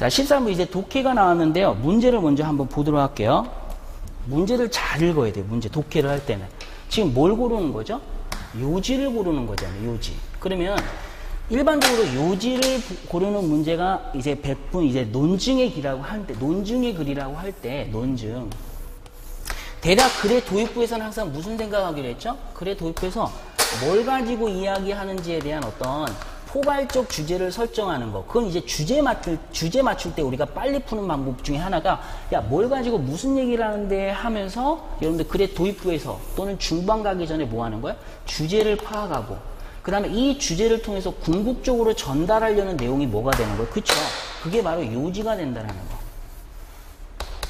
자, 13번 이제 독해가 나왔는데요. 문제를 먼저 한번 보도록 할게요. 문제를 잘 읽어야 돼요. 문제, 독해를 할 때는. 지금 뭘 고르는 거죠? 요지를 고르는 거잖아요. 요지. 그러면 일반적으로 요지를 고르는 문제가 이제 100분 이제 논증의 글이라고 할 때, 논증의 글이라고 할 때, 논증. 대략 글의 도입부에서는 항상 무슨 생각하기로 했죠? 글의 도입부에서 뭘 가지고 이야기하는지에 대한 어떤 포괄적 주제를 설정하는 거. 그건 이제 주제 맞출 때 우리가 빨리 푸는 방법 중에 하나가, 야, 뭘 가지고 무슨 얘기를 하는데 하면서 여러분들 글의 도입부에서 또는 중반 가기 전에 뭐 하는 거야? 주제를 파악하고, 그 다음에 이 주제를 통해서 궁극적으로 전달하려는 내용이 뭐가 되는 거예요? 그쵸? 그게 바로 요지가 된다는 거.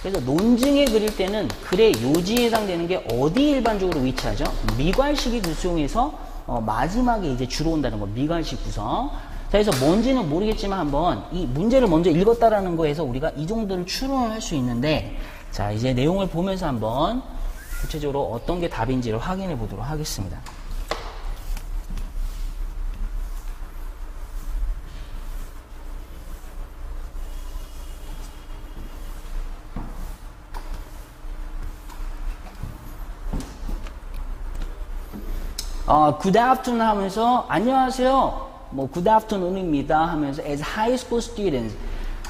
그래서 논증에 그릴 때는 글의 요지에 해당되는 게 어디 일반적으로 위치하죠? 미괄식이 구성해서 마지막에 이제 주로 온다는 거. 미괄식 구성. 자, 그래서 뭔지는 모르겠지만 한번 이 문제를 먼저 읽었다라는 거에서 우리가 이 정도를 추론을 할 수 있는데, 자, 이제 내용을 보면서 한번 구체적으로 어떤 게 답인지를 확인해 보도록 하겠습니다. good afternoon 하면서 안녕하세요. 뭐 good afternoon입니다 하면서 as high school students.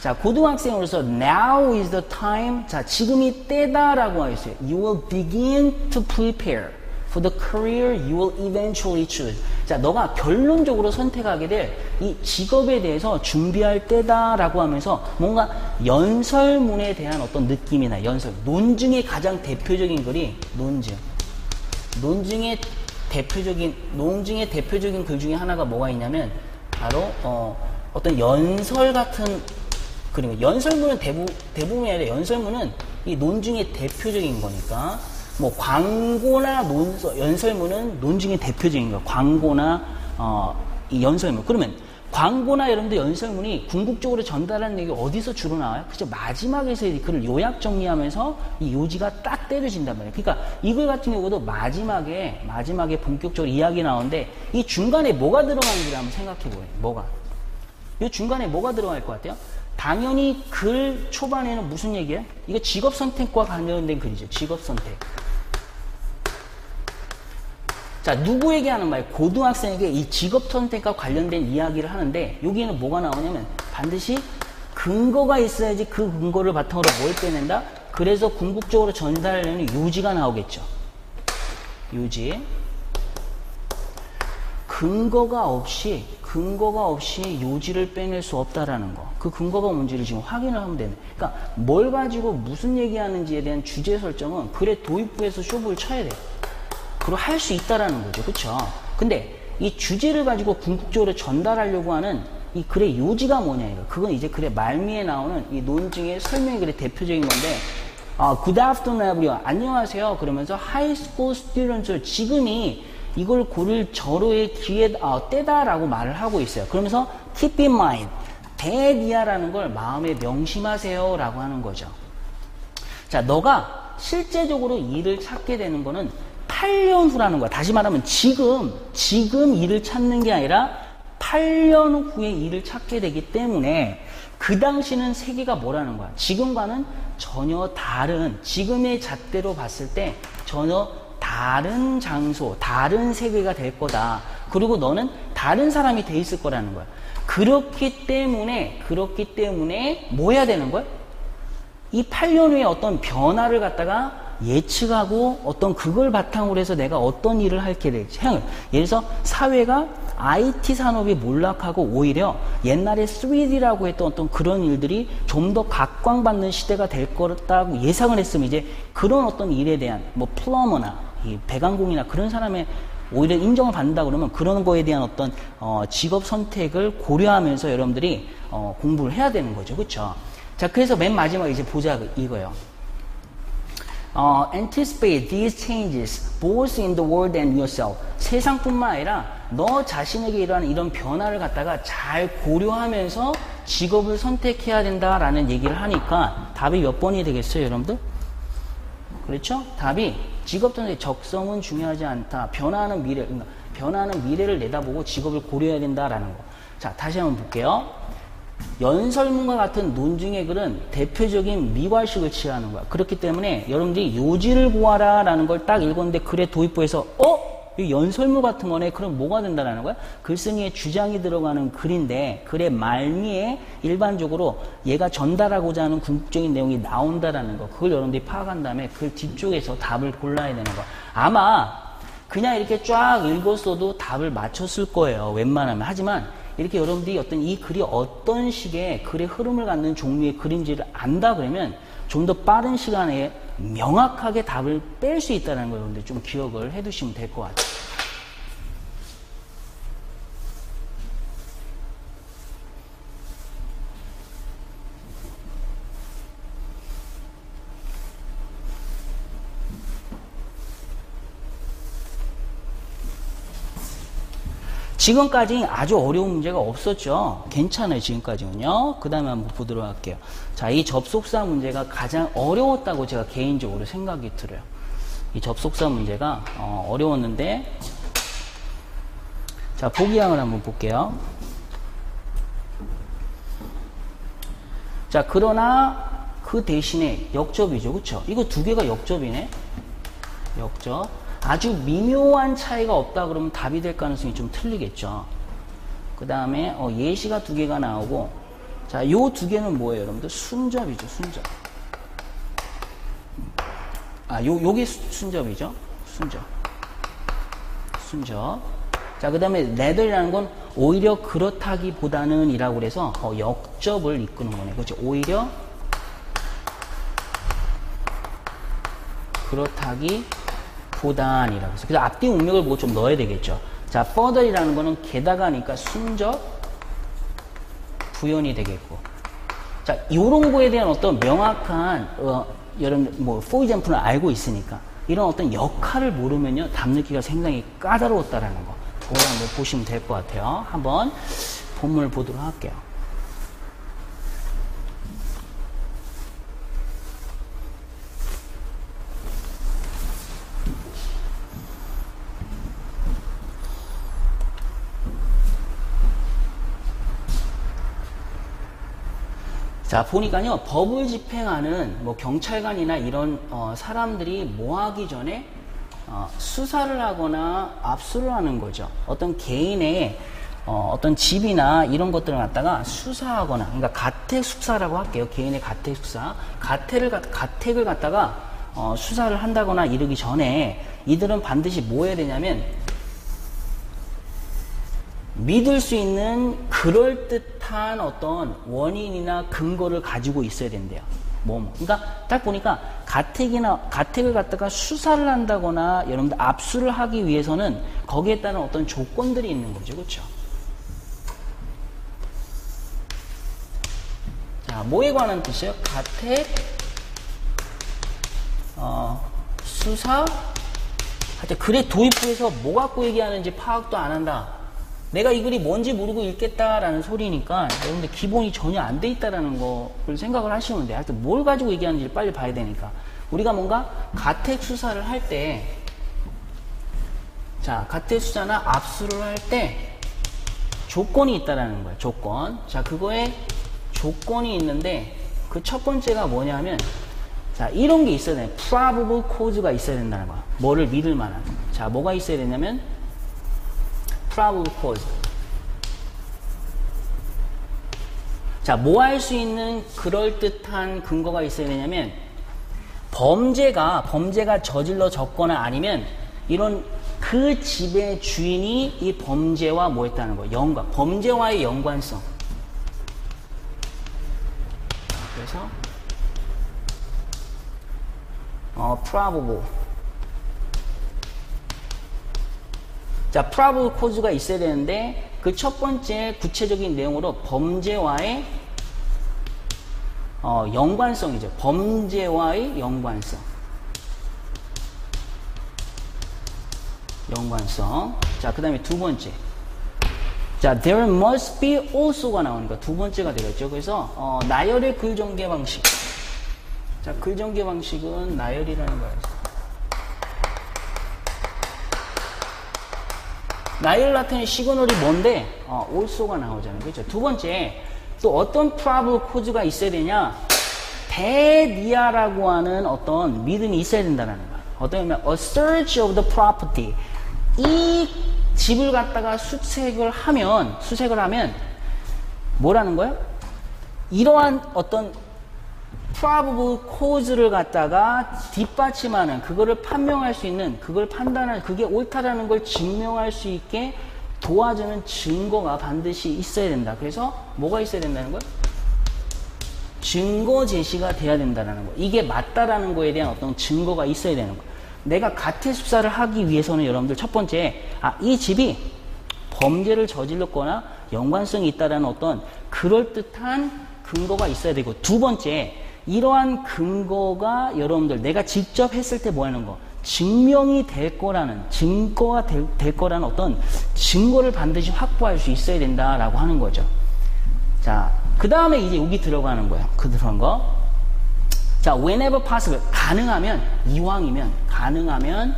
자, 고등학생으로서 now is the time. 자, 지금이 때다라고 하고 있어요. You will begin to prepare for the career you will eventually choose. 자, 너가 결론적으로 선택하게 될 이 직업에 대해서 준비할 때다라고 하면서 뭔가 연설문에 대한 어떤 느낌이나 연설, 논증의 가장 대표적인 글이 논증. 논증의 대표적인 글 중에 하나가 뭐가 있냐면 바로 어떤 연설 같은 그림이에요. 연설문은 대부분이 아니라 연설문은 이 논증의 대표적인 거니까 뭐 광고나 연설문은 논증의 대표적인 거예요. 광고나 이 연설문. 그러면 광고나 여러분들 연설문이 궁극적으로 전달하는 얘기 어디서 주로 나와요? 그죠? 마지막에서 그걸 요약 정리하면서 이 요지가 딱 때려진단 말이에요. 그러니까 이 글 같은 경우도 마지막에 본격적으로 이야기 나오는데 이 중간에 뭐가 들어가는지를 한번 생각해 보세요. 뭐가? 이 중간에 뭐가 들어갈 것 같아요? 당연히 글 초반에는 무슨 얘기예요? 이거 직업 선택과 관련된 글이죠. 직업 선택. 자, 누구에게 하는 말? 고등학생에게 이 직업 선택과 관련된 이야기를 하는데 여기에는 뭐가 나오냐면 반드시 근거가 있어야지 그 근거를 바탕으로 뭘 빼낸다? 그래서 궁극적으로 전달하려는 요지가 나오겠죠. 요지. 근거가 없이 요지를 빼낼 수 없다라는 거. 그 근거가 뭔지를 지금 확인을 하면 되네. 그러니까 뭘 가지고 무슨 얘기하는지에 대한 주제 설정은 글의 도입부에서 쇼부를 쳐야 돼요. 그리고 할 수 있다라는 거죠. 그쵸? 근데 이 주제를 가지고 궁극적으로 전달하려고 하는 이 글의 요지가 뭐냐, 이거. 그건 이제 글의 말미에 나오는 이 논증의 설명이 글의 대표적인 건데, good afternoon, everyone. 안녕하세요. 그러면서 high school students, 지금이 이걸 고를 절호의 때다라고 말을 하고 있어요. 그러면서 keep in mind, 대디아라는 걸 마음에 명심하세요 라고 하는 거죠. 자, 너가 실제적으로 일을 찾게 되는 거는 8년 후라는 거야. 다시 말하면 지금 일을 찾는 게 아니라 8년 후에 일을 찾게 되기 때문에 그 당시는 세계가 뭐라는 거야. 지금과는 전혀 다른, 지금의 잣대로 봤을 때 전혀 다른 장소, 다른 세계가 될 거다. 그리고 너는 다른 사람이 돼 있을 거라는 거야. 그렇기 때문에 뭐 해야 되는 거야? 이 8년 후에 어떤 변화를 갖다가 예측하고 어떤 그걸 바탕으로 해서 내가 어떤 일을 하게 될지. 예를 들어서 사회가 IT 산업이 몰락하고 오히려 옛날에 3D라고 했던 어떤 그런 일들이 좀 더 각광받는 시대가 될 거라고 예상을 했으면 이제 그런 어떤 일에 대한 뭐 플러머나 이 배관공이나 그런 사람의 오히려 인정을 받는다 그러면 그런 거에 대한 어떤 직업 선택을 고려하면서 여러분들이 공부를 해야 되는 거죠. 그렇죠? 자, 그래서 맨 마지막에 이제 보자 이거예요. Anticipate these changes both in the world and yourself. 세상뿐만 아니라 너 자신에게 일어나는 이런 변화를 갖다가 잘 고려하면서 직업을 선택해야 된다라는 얘기를 하니까 답이 몇 번이 되겠어요, 여러분들? 그렇죠? 답이 직업 선택 적성은 중요하지 않다. 변화하는 미래를 내다보고 직업을 고려해야 된다라는 거. 자, 다시 한번 볼게요. 연설문과 같은 논증의 글은 대표적인 미괄식을 취하는 거야. 그렇기 때문에 여러분들이 요지를 구하라 라는 걸 딱 읽었는데 글의 도입부에서 이 연설문 같은 거네. 그럼 뭐가 된다라는 거야? 글쓴이의 주장이 들어가는 글인데 글의 말미에 일반적으로 얘가 전달하고자 하는 궁극적인 내용이 나온다라는 거. 그걸 여러분들이 파악한 다음에 글 뒤쪽에서 답을 골라야 되는 거. 아마 그냥 이렇게 쫙 읽었어도 답을 맞췄을 거예요. 웬만하면. 하지만 이렇게 여러분들이 어떤 이 글이 어떤 식의 글의 흐름을 갖는 종류의 글인지를 안다 그러면 좀 더 빠른 시간에 명확하게 답을 뺄 수 있다는 걸 여러분들 좀 기억을 해 두시면 될 것 같아요. 지금까지 아주 어려운 문제가 없었죠. 괜찮아요. 지금까지는요. 그 다음에 한번 보도록 할게요. 자, 이 접속사 문제가 가장 어려웠다고 제가 개인적으로 생각이 들어요. 이 접속사 문제가 어려웠는데, 자, 보기항을 한번 볼게요. 자, 그러나 그 대신에 역접이죠. 그쵸? 이거 두 개가 역접이네. 역접. 아주 미묘한 차이가 없다 그러면 답이 될 가능성이 좀 틀리겠죠. 그 다음에 예시가 두 개가 나오고, 자, 요 두 개는 뭐예요, 여러분들? 순접이죠, 순접. 요게 순접이죠. 순접. 자, 그 다음에 rather이라는 건 오히려 그렇다기보다는 이라고 그래서 역접을 이끄는 거네. 그렇죠? 오히려 그렇다기보단이라고 해서. 그래서 앞뒤 문맥을 보고 좀 넣어야 되겠죠. 자, further이라는 거는 게다가니까 순접 부연이 되겠고. 자, 요런 거에 대한 어떤 명확한 여러분 for example는 알고 있으니까 이런 어떤 역할을 모르면요 답 넣기가 상당히 까다로웠다라는 거. 그걸 한번 보시면 될 것 같아요. 한번 본문을 보도록 할게요. 자, 보니까요, 법을 집행하는 뭐 경찰관이나 이런 사람들이 뭐 하기 전에 수사를 하거나 압수를 하는 거죠. 어떤 개인의 어떤 집이나 이런 것들을 갖다가 수사하거나, 그러니까 가택 수사라고 할게요. 개인의 가택 수사. 가택을 갖다가 수사를 한다거나 이러기 전에 이들은 반드시 뭐 해야 되냐면 믿을 수 있는 그럴듯한 어떤 원인이나 근거를 가지고 있어야 된대요. 그러니까 딱 보니까 가택을 갖다가 수사를 한다거나 여러분들 압수를 하기 위해서는 거기에 따른 어떤 조건들이 있는 거죠. 그렇죠? 자, 뭐에 관한 뜻이에요? 가택 수사. 하여튼 글의 도입부에서 뭐 갖고 얘기하는지 파악도 안 한다. 내가 이 글이 뭔지 모르고 읽겠다라는 소리니까 여러분들 기본이 전혀 안 돼 있다라는 거를 생각을 하시면 돼요. 하여튼 뭘 가지고 얘기하는지를 빨리 봐야 되니까. 우리가 뭔가 가택 수사를 할 때, 자, 가택 수사나 압수를 할 때 조건이 있다라는 거예요. 조건. 자, 그거에 조건이 있는데 그 첫 번째가 뭐냐면, 자, 이런 게 있어야 돼요. probable cause가 있어야 된다는 거야. 뭐를 믿을 만한. 자, 뭐가 있어야 되냐면 probable cause. 자, 뭐 할 수 있는 그럴듯한 근거가 있어야 되냐면 범죄가 저질러졌거나 아니면 이런 그 집의 주인이 이 범죄와 뭐 했다는 거예요. 범죄와의 연관성. 그래서 probable. 자, probable cause가 있어야 되는데 그 첫 번째 구체적인 내용으로 범죄와의 연관성이죠. 범죄와의 연관성. 자, 그 다음에 두 번째. 자, there must be also가 나오니까 두 번째가 되겠죠. 그래서 나열의 글전개 방식. 자, 글전개 방식은 나열이라는 거예요. 나열 나타낸 시그널이 뭔데? also가 나오잖아요. 그렇죠? 두 번째, 또 어떤 probable cause가 있어야 되냐? 대니아라고 하는 어떤 믿음이 있어야 된다는 거야. 어떤 면 a search of the property. 이 집을 갖다가 수색을 하면 뭐라는 거야? 이러한 어떤 probable cause를 갖다가 뒷받침하는, 그거를 판명할 수 있는, 그걸 판단할, 그게 옳다라는 걸 증명할 수 있게 도와주는 증거가 반드시 있어야 된다. 그래서 뭐가 있어야 된다는 거야? 증거 제시가 돼야 된다는 거. 이게 맞다라는 거에 대한 어떤 증거가 있어야 되는 거. 내가 가태 수사를 하기 위해서는 여러분들 첫 번째, 이 집이 범죄를 저질렀거나 연관성이 있다라는 어떤 그럴듯한 근거가 있어야 되고, 두 번째, 이러한 근거가 여러분들 내가 직접 했을 때 뭐 하는 거? 증명이 될 거라는, 증거가 될 거라는 어떤 증거를 반드시 확보할 수 있어야 된다라고 하는 거죠. 자, 그 다음에 이제 여기 들어가는 거예요. 그 들어간 거. 자, whenever possible. 가능하면, 이왕이면, 가능하면,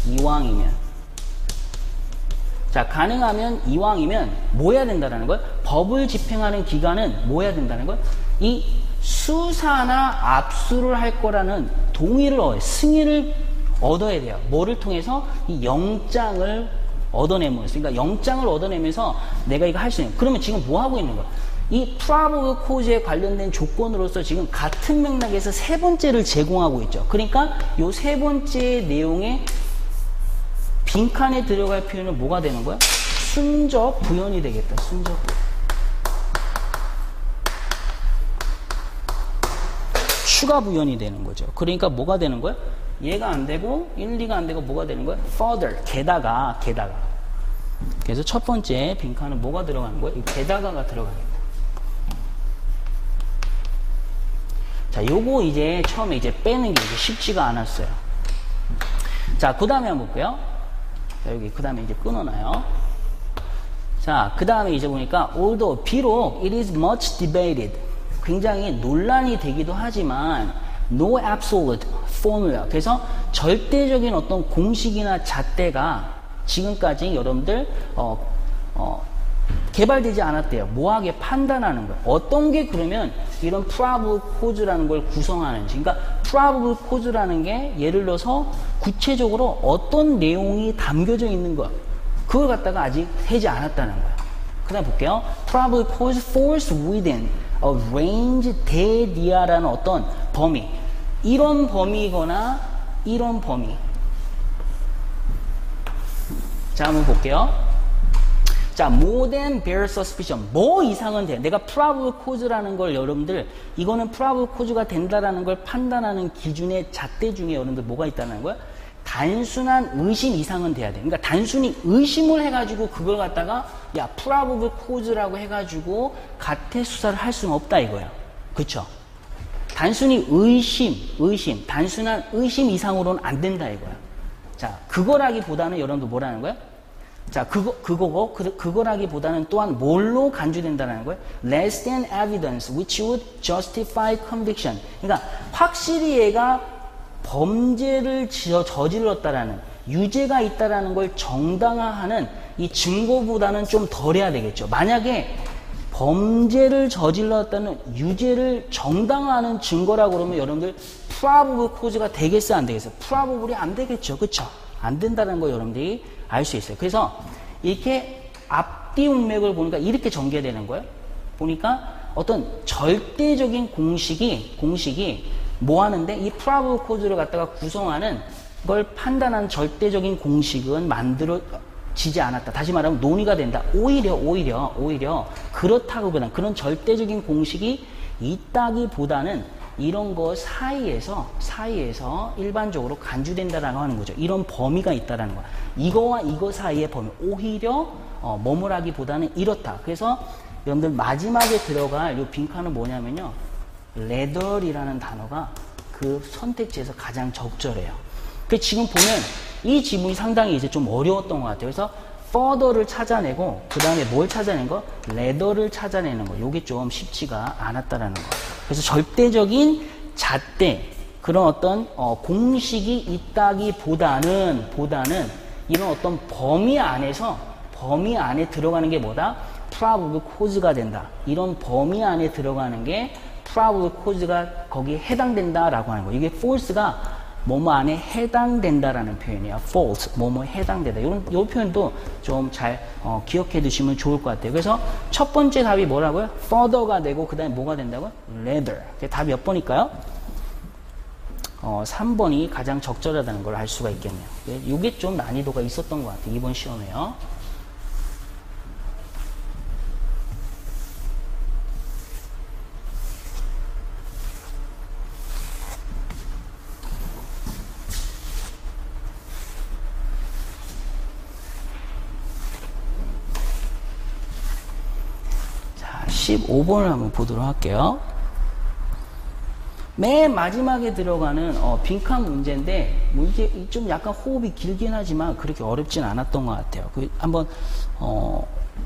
이왕이면. 자, 가능하면, 이왕이면, 뭐 해야 된다는 거예요? 법을 집행하는 기관은 뭐 해야 된다는 거예요? 이 수사나 압수를 할 거라는 동의를, 승인을 얻어야 돼요. 뭐를 통해서? 이 영장을 얻어내면서. 그러니까 영장을 얻어내면서 내가 이거 할 수 있는. 그러면 지금 뭐 하고 있는 거야? 이 probable cause에 관련된 조건으로서 지금 같은 맥락에서 세 번째를 제공하고 있죠. 그러니까 요 세 번째 내용의 빈칸에 들어갈 표현은 뭐가 되는 거야? 순적 부연이 되겠다. 순적 부연. 추가 부연이 되는 거죠. 그러니까 뭐가 되는 거야? 얘가 안 되고 1, 2가 안 되고 뭐가 되는 거야? further. 게다가. 그래서 첫 번째 빈칸은 뭐가 들어가는 거야? 이 게다가가 들어가겠다. 자, 요거 이제 처음에 이제 빼는 게 이제 쉽지가 않았어요. 자, 그 다음에 한번 볼게요. 자, 여기 그 다음에 이제 끊어놔요. 자, 그 다음에 이제 보니까 although 비록 it is much debated, 굉장히 논란이 되기도 하지만 no absolute formula. 그래서 절대적인 어떤 공식이나 잣대가 지금까지 여러분들 개발되지 않았대요. 뭐하게 판단하는 거예요. 어떤 게 그러면 이런 probable cause라는 걸 구성하는지. 그러니까 probable cause라는 게 예를 들어서 구체적으로 어떤 내용이 담겨져 있는 거, 그걸 갖다가 아직 하지 않았다는 거예요. 그 다음 볼게요. probable cause falls within a range 대니아라는 어떤 범위. 이런 범위거나 이런 범위. 자, 한번 볼게요. 자, more than bare suspicion. 뭐 이상은 돼. 내가 probable cause라는 걸 여러분들, 이거는 probable cause가 된다라는 걸 판단하는 기준의 잣대 중에 여러분들 뭐가 있다는 거야? 단순한 의심 이상은 돼야 돼. 그러니까 단순히 의심을 해가지고 그걸 갖다가 야, probable cause라고 해가지고 가태 수사를 할 수는 없다 이거야. 그쵸? 단순히 의심, 단순한 의심 이상으로는 안 된다 이거야. 자, 그거라기보다는 여러분들 뭐라는 거야? 자, 그거라기보다는 또한 뭘로 간주된다는 거예요? Less than evidence which would justify conviction. 그러니까 확실히 얘가 범죄를 저질렀다라는, 유죄가 있다라는 걸 정당화하는 이 증거보다는 좀 덜해야 되겠죠. 만약에 범죄를 저질렀다는 유죄를 정당화하는 증거라고 그러면 여러분들 probable cause가 되겠어, 안 되겠어? probable이 안 되겠죠. 그쵸? 안 된다는 거 여러분들이 알 수 있어요. 그래서 이렇게 앞뒤 문맥을 보니까 이렇게 전개되는 거예요. 보니까 어떤 절대적인 공식이 뭐 하는데 이 probable cause를 갖다가 구성하는 걸 판단하는 절대적인 공식은 만들어지지 않았다. 다시 말하면 논의가 된다. 오히려 그렇다기보다는, 그런 절대적인 공식이 있다기보다는 이런 거 사이에서 일반적으로 간주된다라고 하는 거죠. 이런 범위가 있다라는 거야. 이거와 이거 사이의 범위. 오히려 머물하기보다는 이렇다. 그래서 여러분들 마지막에 들어갈 이 빈칸은 뭐냐면요. 레더이라는 단어가 그 선택지에서 가장 적절해요. 그 지금 보면 이 지문이 상당히 이제 좀 어려웠던 것 같아요. 그래서 further를 찾아내고 그 다음에 뭘 찾아낸 거? 레더를 찾아내는 거. 요게 좀 쉽지가 않았다라는 거. 그래서 절대적인 잣대, 그런 어떤 공식이 있다기보다는 이런 어떤 범위 안에서 범위 안에 들어가는 게 뭐다? probable cause가 된다. 이런 범위 안에 들어가는 게 probable cause가 거기에 해당된다라고 하는 거예요. 이게 false가 뭐뭐 안에 해당된다라는 표현이야. false, 뭐뭐에 해당된다. 이런 표현도 좀 잘 기억해 두시면 좋을 것 같아요. 그래서 첫 번째 답이 뭐라고요? further가 되고 그 다음에 뭐가 된다고요? rather. 답이 몇 번일까요? 3번이 가장 적절하다는 걸 알 수가 있겠네요. 이게 좀 난이도가 있었던 것 같아요. 이번 시험에요. 자, 15번을 한번 보도록 할게요. 맨 마지막에 들어가는 빈칸 문제인데 문제 좀 약간 호흡이 길긴 하지만 그렇게 어렵진 않았던 것 같아요. 한번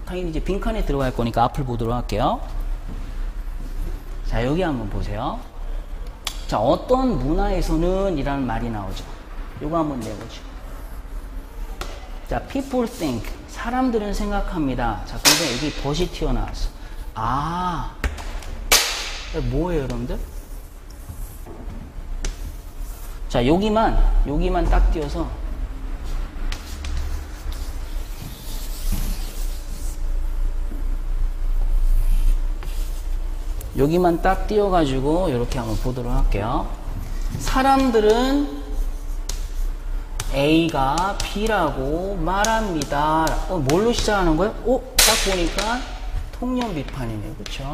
당연히 이제 빈칸에 들어갈 거니까 앞을 보도록 할게요. 자, 여기 한번 보세요. 자, 어떤 문화에서는 이라는 말이 나오죠. 이거 한번 내보죠. 자, people think, 사람들은 생각합니다. 자, 근데 여기 벗이 튀어나왔어. 아, 뭐예요, 여러분들? 자, 여기만 딱 띄워서 여기만 딱 띄워가지고 이렇게 한번 보도록 할게요. 사람들은 A가 B라고 말합니다. 뭘로 시작하는 거예요? 딱 보니까 통념 비판이네요. 그쵸?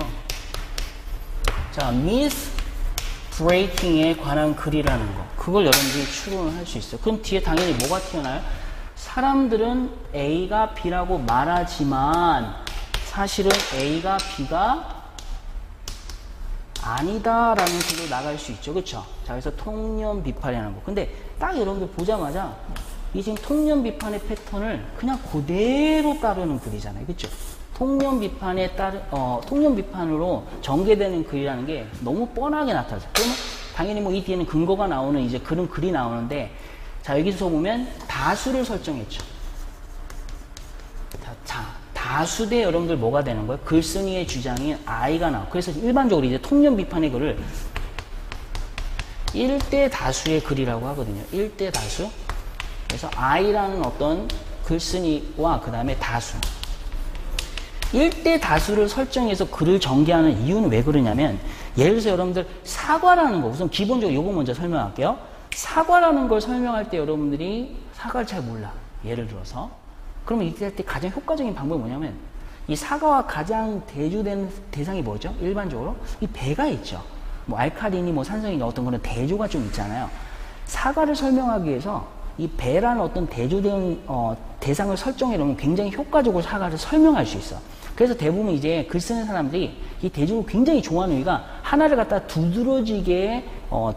자, myth 브레이킹에 관한 글이라는 거. 그걸 여러분들이 추론을 할 수 있어요. 그럼 뒤에 당연히 뭐가 튀어나와요? 사람들은 A가 B라고 말하지만 사실은 A가 B가 아니다라는 식으로 나갈 수 있죠. 그쵸? 자, 그래서 통념 비판이라는 거. 근데 딱 여러분들 보자마자 이 지금 통념 비판의 패턴을 그냥 그대로 따르는 글이잖아요. 그쵸? 통념 비판으로 전개되는 글이라는 게 너무 뻔하게 나타나죠. 그러면 당연히 뭐 이 뒤에는 근거가 나오는 이제 그런 글이 나오는데, 자, 여기서 보면 다수를 설정했죠. 자, 다수 대 여러분들 뭐가 되는 거예요? 글쓴이의 주장인 I가 나와. 그래서 일반적으로 이제 통념 비판의 글을 1대 다수의 글이라고 하거든요. 1대 다수. 그래서 I라는 어떤 글쓴이와 그 다음에 다수. 1대 다수를 설정해서 글을 전개하는 이유는 왜 그러냐면, 예를 들어서 여러분들 사과라는 거, 우선 기본적으로 요거 먼저 설명할게요. 사과라는 걸 설명할 때 여러분들이 사과를 잘 몰라. 예를 들어서. 그러면 이때 할 때 가장 효과적인 방법이 뭐냐면, 이 사과와 가장 대조된 대상이 뭐죠? 일반적으로? 이 배가 있죠. 뭐 알칼리니, 뭐 산성이니 어떤 그런 대조가 좀 있잖아요. 사과를 설명하기 위해서 이 배라는 어떤 대조된 대상을 설정해 놓으면 굉장히 효과적으로 사과를 설명할 수 있어. 그래서 대부분 이제 글 쓰는 사람들이 이 대조를 굉장히 좋아하는 이유가 하나를 갖다 두드러지게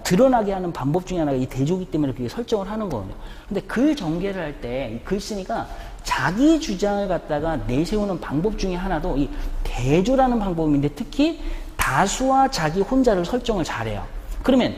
드러나게 하는 방법 중에 하나가 이 대조기 때문에 그게 설정을 하는 거거든요. 근데 글 전개를 할 때 글 쓰니까 자기 주장을 갖다가 내세우는 방법 중에 하나도 이 대조라는 방법인데, 특히 다수와 자기 혼자를 설정을 잘해요. 그러면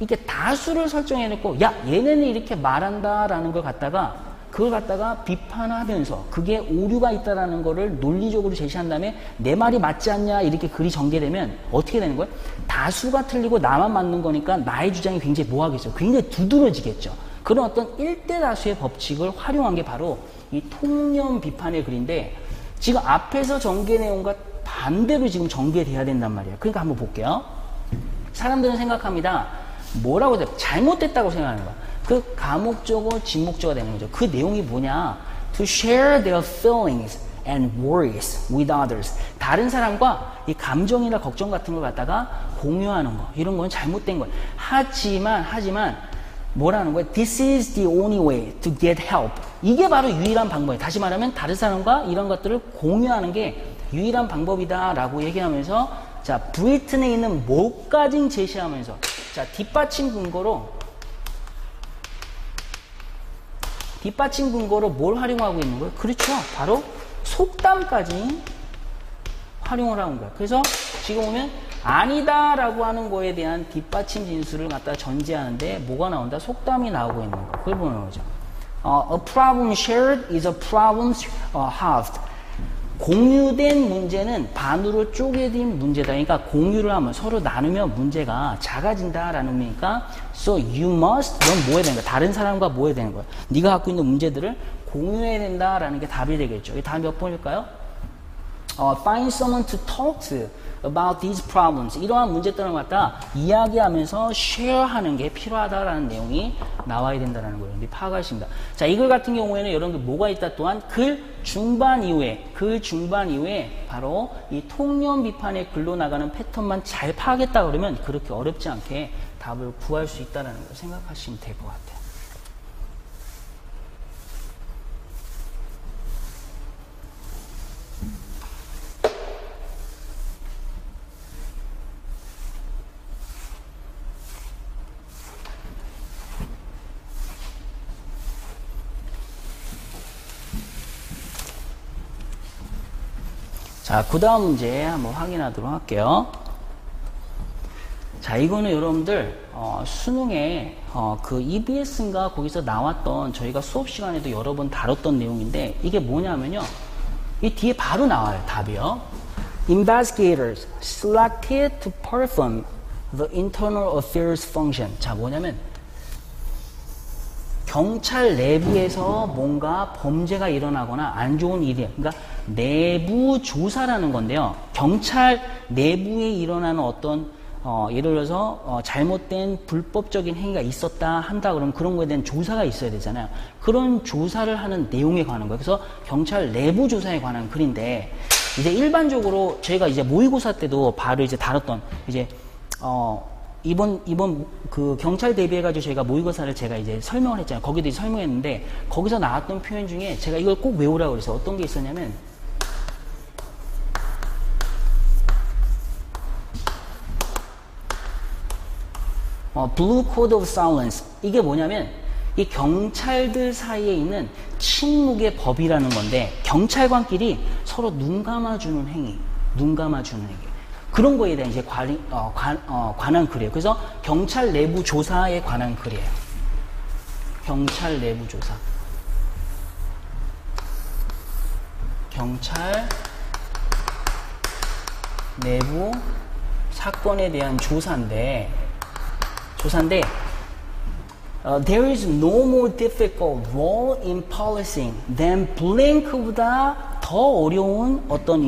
이렇게 다수를 설정해놓고, 야, 얘네는 이렇게 말한다라는 걸 갖다가 그걸 갖다가 비판하면서 그게 오류가 있다라는 거를 논리적으로 제시한 다음에 내 말이 맞지 않냐 이렇게 글이 전개되면 어떻게 되는 거예요? 다수가 틀리고 나만 맞는 거니까 나의 주장이 굉장히 뭐하겠죠? 굉장히 두드러지겠죠. 그런 어떤 1대 다수의 법칙을 활용한 게 바로 이 통념 비판의 글인데, 지금 앞에서 전개 내용과 반대로 지금 전개돼야 된단 말이에요. 그러니까 한번 볼게요. 사람들은 생각합니다. 뭐라고 해요? 잘못됐다고 생각하는 거야. 그 가목적어, 진목적어가 되는 거죠. 그 내용이 뭐냐? To share their feelings and worries with others. 다른 사람과 이 감정이나 걱정 같은 걸 갖다가 공유하는 거. 이런 건 잘못된 거예요. 하지만 뭐라는 거예요? This is the only way to get help. 이게 바로 유일한 방법이에요. 다시 말하면 다른 사람과 이런 것들을 공유하는 게 유일한 방법이다라고 얘기하면서, 자, 브리튼에 있는 뭐까지 제시하면서, 자, 뒷받침 근거로 뭘 활용하고 있는 거예요? 그렇죠. 바로 속담까지 활용을 하는 거예요. 그래서 지금 보면 아니다라고 하는 거에 대한 뒷받침 진술을 갖다 전제하는데 뭐가 나온다? 속담이 나오고 있는 거. 그걸 보는 거죠. A problem shared is a problem halved. 공유된 문제는 반으로 쪼개진 문제다. 그러니까 공유를 하면 서로 나누면 문제가 작아진다라는 의미니까 so you must 넌 뭐 해야 되는 거야? 다른 사람과 뭐 해야 되는 거야? 네가 갖고 있는 문제들을 공유해야 된다라는 게 답이 되겠죠. 다음 몇 번일까요? Find someone to talk to about these problems. 이러한 문제들을 갖다 이야기하면서 share하는 게 필요하다라는 내용이 나와야 된다는 걸 여러분들이 파악하십니다. 자, 이 글 같은 경우에는 여러분들 뭐가 있다 또한 글 중반 이후에 바로 이 통념 비판의 글로 나가는 패턴만 잘 파악했다 그러면 그렇게 어렵지 않게 답을 구할 수 있다는 걸 생각하시면 될 것 같아요. 자, 그 다음 문제 한번 확인하도록 할게요. 자, 이거는 여러분들 수능에 그 EBS인가 거기서 나왔던 저희가 수업 시간에도 여러 번 다뤘던 내용인데 이게 뭐냐면요. 이 뒤에 바로 나와요. 답이요. Investigators selected to perform the internal affairs function. 자, 뭐냐면 경찰 내부에서 뭔가 범죄가 일어나거나 안 좋은 일이, 그러니까 내부 조사라는 건데요. 경찰 내부에 일어나는 어떤 예를 들어서 잘못된 불법적인 행위가 있었다 한다 그러면 그런 거에 대한 조사가 있어야 되잖아요. 그런 조사를 하는 내용에 관한 거예요. 그래서 경찰 내부 조사에 관한 글인데 이제 일반적으로 저희가 이제 모의고사 때도 바로 이제 다뤘던 이제 이번 그 경찰 대비해가지고 저희가 모의고사를 제가 이제 설명을 했잖아요. 거기도 이제 설명했는데 거기서 나왔던 표현 중에 제가 이걸 꼭 외우라고 그래서 어떤 게 있었냐면 Blue Code of Silence. 이게 뭐냐면 이 경찰들 사이에 있는 침묵의 법이라는 건데 경찰관끼리 서로 눈 감아주는 행위, 그런 거에 대한 이제 관한 글이에요. 그래서 경찰 내부 조사에 관한 글이에요. 경찰 내부 조사. 경찰 내부 사건에 대한 조사인데 there is no more difficult role in policing than blank보다 더 어려운 어떤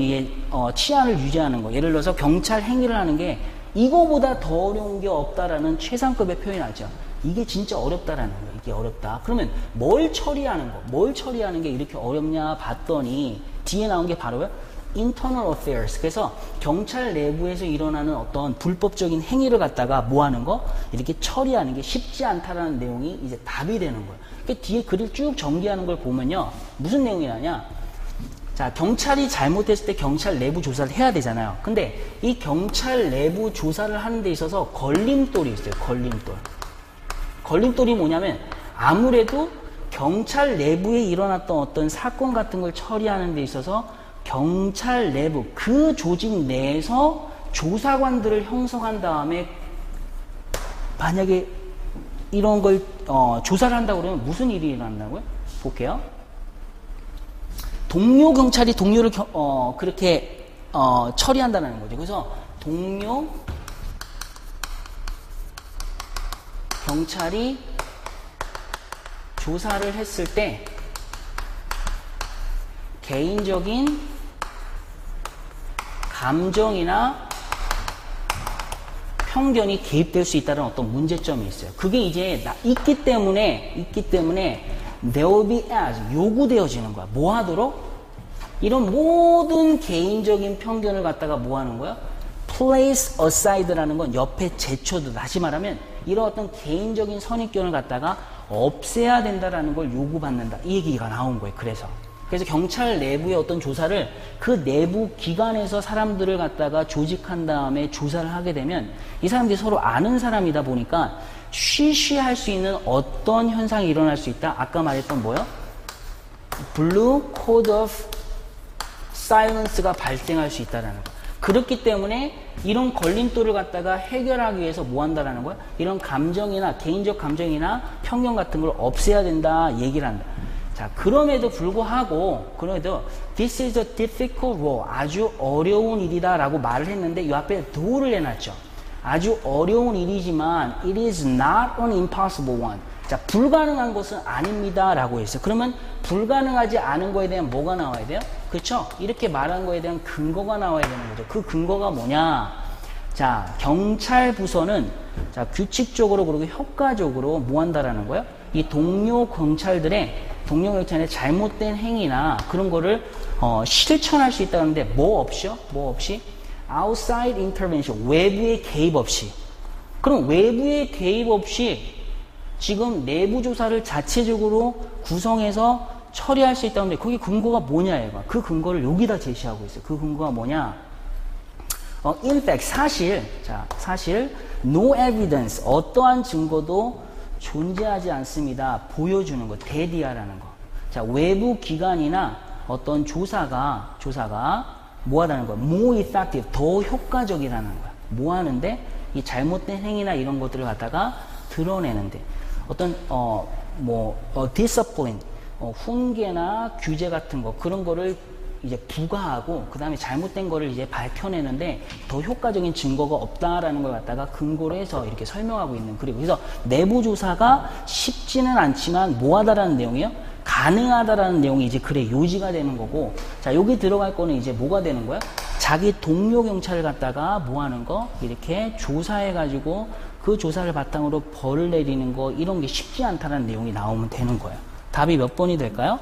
치안을 유지하는 거. 예를 들어서 경찰 행위를 하는 게 이거보다 더 어려운 게 없다라는 최상급의 표현하죠. 이게 진짜 어렵다라는 거예요. 이게 어렵다. 그러면 뭘 처리하는 게 이렇게 어렵냐 봤더니 뒤에 나온 게 바로요. internal affairs. 그래서 경찰 내부에서 일어나는 어떤 불법적인 행위를 갖다가 뭐 하는 거? 이렇게 처리하는 게 쉽지 않다라는 내용이 이제 답이 되는 거예요. 그 뒤에 글을 쭉 전개하는 걸 보면요. 무슨 내용이 나냐? 자, 경찰이 잘못했을 때 경찰 내부 조사를 해야 되잖아요. 근데 이 경찰 내부 조사를 하는 데 있어서 걸림돌이 있어요. 걸림돌이 뭐냐면 아무래도 경찰 내부에 일어났던 어떤 사건 같은 걸 처리하는 데 있어서 경찰 내부, 그 조직 내에서 조사관들을 형성한 다음에 만약에 이런 걸 조사를 한다고 그러면 무슨 일이 일어난다고요? 볼게요. 동료 경찰이 동료를 그렇게 처리한다는 거죠. 그래서 동료 경찰이 조사를 했을 때 개인적인 감정이나 편견이 개입될 수 있다는 어떤 문제점이 있어요. 그게 이제 있기 때문에 there will be as 요구되어지는 거야. 뭐 하도록? 이런 모든 개인적인 편견을 갖다가 뭐 하는 거야? place aside라는 건 옆에 제쳐도, 다시 말하면 이런 어떤 개인적인 선입견을 갖다가 없애야 된다라는 걸 요구받는다. 이 얘기가 나온 거예요. 그래서 경찰 내부의 어떤 조사를 그 내부 기관에서 사람들을 갖다가 조직한 다음에 조사를 하게 되면 이 사람들이 서로 아는 사람이다 보니까 쉬쉬할 수 있는 어떤 현상이 일어날 수 있다. 아까 말했던 뭐요? Blue Code of Silence가 발생할 수 있다는 거. 그렇기 때문에 이런 걸림돌을 갖다가 해결하기 위해서 뭐 한다라는 거야? 이런 감정이나 개인적 감정이나 편견 같은 걸 없애야 된다 얘기를 한다. 자, 그럼에도 불구하고 this is a difficult role. 아주 어려운 일이다 라고 말을 했는데 이 앞에 do를 해놨죠. 아주 어려운 일이지만 it is not an impossible one. 자, 불가능한 것은 아닙니다 라고 했어요. 그러면 불가능하지 않은 거에 대한 뭐가 나와야 돼요? 그쵸? 이렇게 말한 거에 대한 근거가 나와야 되는 거죠. 그 근거가 뭐냐? 자, 경찰 부서는 자, 규칙적으로 그리고 효과적으로 뭐 한다라는 거예요? 이 동료 경찰의 잘못된 행위나 그런 거를 실천할 수 있다는데 뭐 없이요? 뭐 없이? outside intervention, 외부의 개입 없이. 그럼 외부의 개입 없이 지금 내부 조사를 자체적으로 구성해서 처리할 수 있다는데 거기 근거가 뭐냐 얘가. 그 근거를 여기다 제시하고 있어요. 그 근거가 뭐냐? in fact, 사실 no evidence, 어떠한 증거도 존재하지 않습니다. 보여주는 거, 대디아라는 거. 자, 외부 기관이나 어떤 조사가 뭐 하다는 거야? more effective, 더 효과적이라는 거야. 뭐 하는데? 이 잘못된 행위나 이런 것들을 갖다가 드러내는데. 어떤, discipline, 훈계나 규제 같은 거, 그런 거를 이제 부과하고, 그 다음에 잘못된 거를 이제 밝혀내는데 더 효과적인 증거가 없다라는 걸 갖다가 근거로 해서 이렇게 설명하고 있는. 그래서 내부 조사가 쉽지는 않지만 뭐 하다라는 내용이에요? 가능하다라는 내용이 이제 글의 요지가 되는 거고, 자, 여기 들어갈 거는 이제 뭐가 되는 거야? 자기 동료 경찰을 갖다가 뭐 하는 거? 이렇게 조사해가지고 그 조사를 바탕으로 벌을 내리는 거, 이런 게 쉽지 않다라는 내용이 나오면 되는 거예요. 답이 몇 번이 될까요?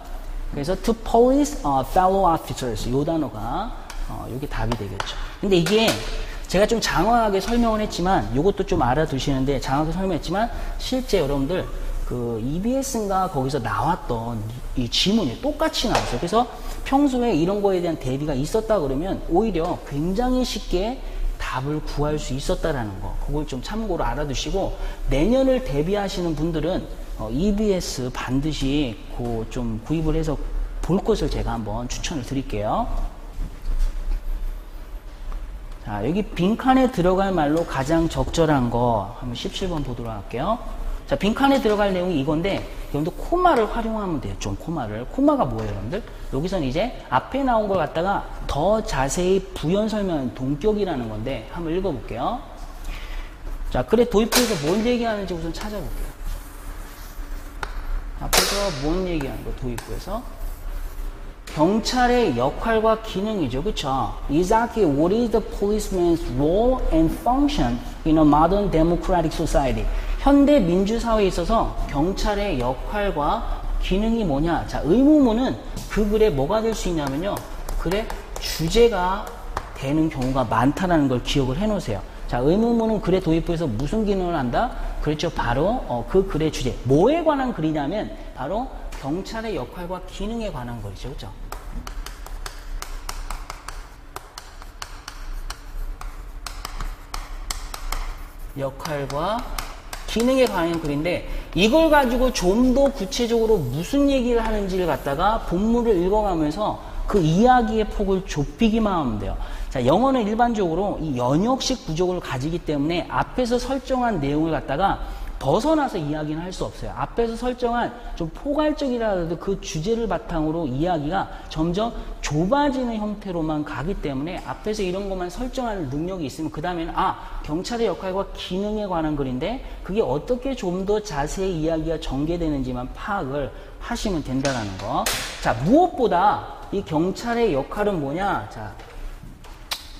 그래서 to police fellow officers, 요 단어가 요게 답이 되겠죠. 근데 이게 제가 좀 장황하게 설명을 했지만 요것도 좀 알아두시는데, 장황하게 설명했지만 실제 여러분들 그 EBS인가 거기서 나왔던 이 지문이 똑같이 나왔어요. 그래서 평소에 이런 거에 대한 대비가 있었다 그러면 오히려 굉장히 쉽게 답을 구할 수 있었다라는 거, 그걸 좀 참고로 알아두시고 내년을 대비하시는 분들은 EBS 반드시 좀 구입을 해서 볼 것을 제가 한번 추천을 드릴게요. 자, 여기 빈칸에 들어갈 말로 가장 적절한 거 한번 17번 보도록 할게요. 자, 빈칸에 들어갈 내용이 이건데 여러분들 코마를 활용하면 돼요. 좀 코마를. 코마가 뭐예요, 여러분들? 여기서는 이제 앞에 나온 걸 갖다가 더 자세히 부연 설명하는 동격이라는 건데 한번 읽어볼게요. 자, 그래 도입부에서 뭔 얘기하는지 우선 찾아볼게요. 앞에서 뭔 얘기하는 거 도입부에서? 경찰의 역할과 기능이죠. 그쵸? Exactly what is the policeman's role and function in a modern democratic society? 현대 민주사회에 있어서 경찰의 역할과 기능이 뭐냐? 자, 의무문은 그 글에 뭐가 될 수 있냐면요. 글에 주제가 되는 경우가 많다는 걸 기억을 해 놓으세요. 자, 의무문은 글의 도입부에서 무슨 기능을 한다? 그렇죠. 바로 그 글의 주제. 뭐에 관한 글이냐면 바로 경찰의 역할과 기능에 관한 거죠. 그렇죠? 역할과 기능에 관한 글인데 이걸 가지고 좀 더 구체적으로 무슨 얘기를 하는지를 갖다가 본문을 읽어가면서 그 이야기의 폭을 좁히기만 하면 돼요. 자, 영어는 일반적으로 이 연역식 부족을 가지기 때문에 앞에서 설정한 내용을 갖다가 벗어나서 이야기는 할 수 없어요. 앞에서 설정한 좀 포괄적이라도 그 주제를 바탕으로 이야기가 점점 좁아지는 형태로만 가기 때문에 앞에서 이런 것만 설정하는 능력이 있으면 그 다음에는 경찰의 역할과 기능에 관한 글인데 그게 어떻게 좀 더 자세히 이야기가 전개되는지만 파악을 하시면 된다는 거. 자, 무엇보다 이 경찰의 역할은 뭐냐? 자,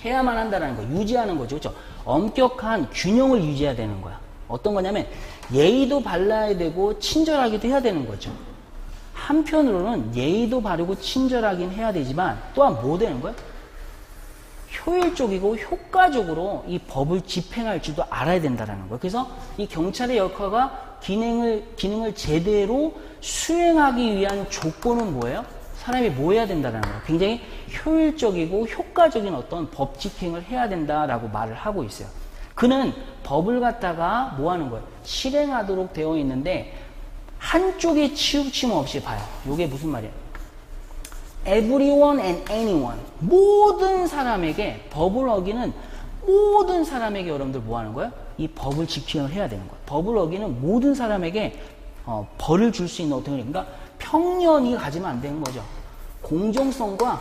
해야만 한다는 거, 유지하는 거죠. 그렇죠? 엄격한 균형을 유지해야 되는 거야. 어떤 거냐면 예의도 발라야 되고 친절하기도 해야 되는 거죠. 한편으로는 예의도 바르고 친절하긴 해야 되지만 또한 뭐 되는 거예요? 효율적이고 효과적으로 이 법을 집행할 줄도 알아야 된다는 거예요. 그래서 이 경찰의 역할과 기능을 제대로 수행하기 위한 조건은 뭐예요? 사람이 뭐 해야 된다는 거예요. 굉장히 효율적이고 효과적인 어떤 법 집행을 해야 된다라고 말을 하고 있어요. 그는 법을 갖다가 뭐 하는 거예요? 실행하도록 되어 있는데 한쪽에 치우침 없이 봐요. 이게 무슨 말이에요? everyone and anyone. 모든 사람에게 법을 어기는 모든 사람에게 여러분들 뭐 하는 거야? 이 법을 지켜야 해야 되는 거야. 법을 어기는 모든 사람에게 벌을 줄 수 있는 어떤 그러니까 평연히 가지면 안 되는 거죠. 공정성과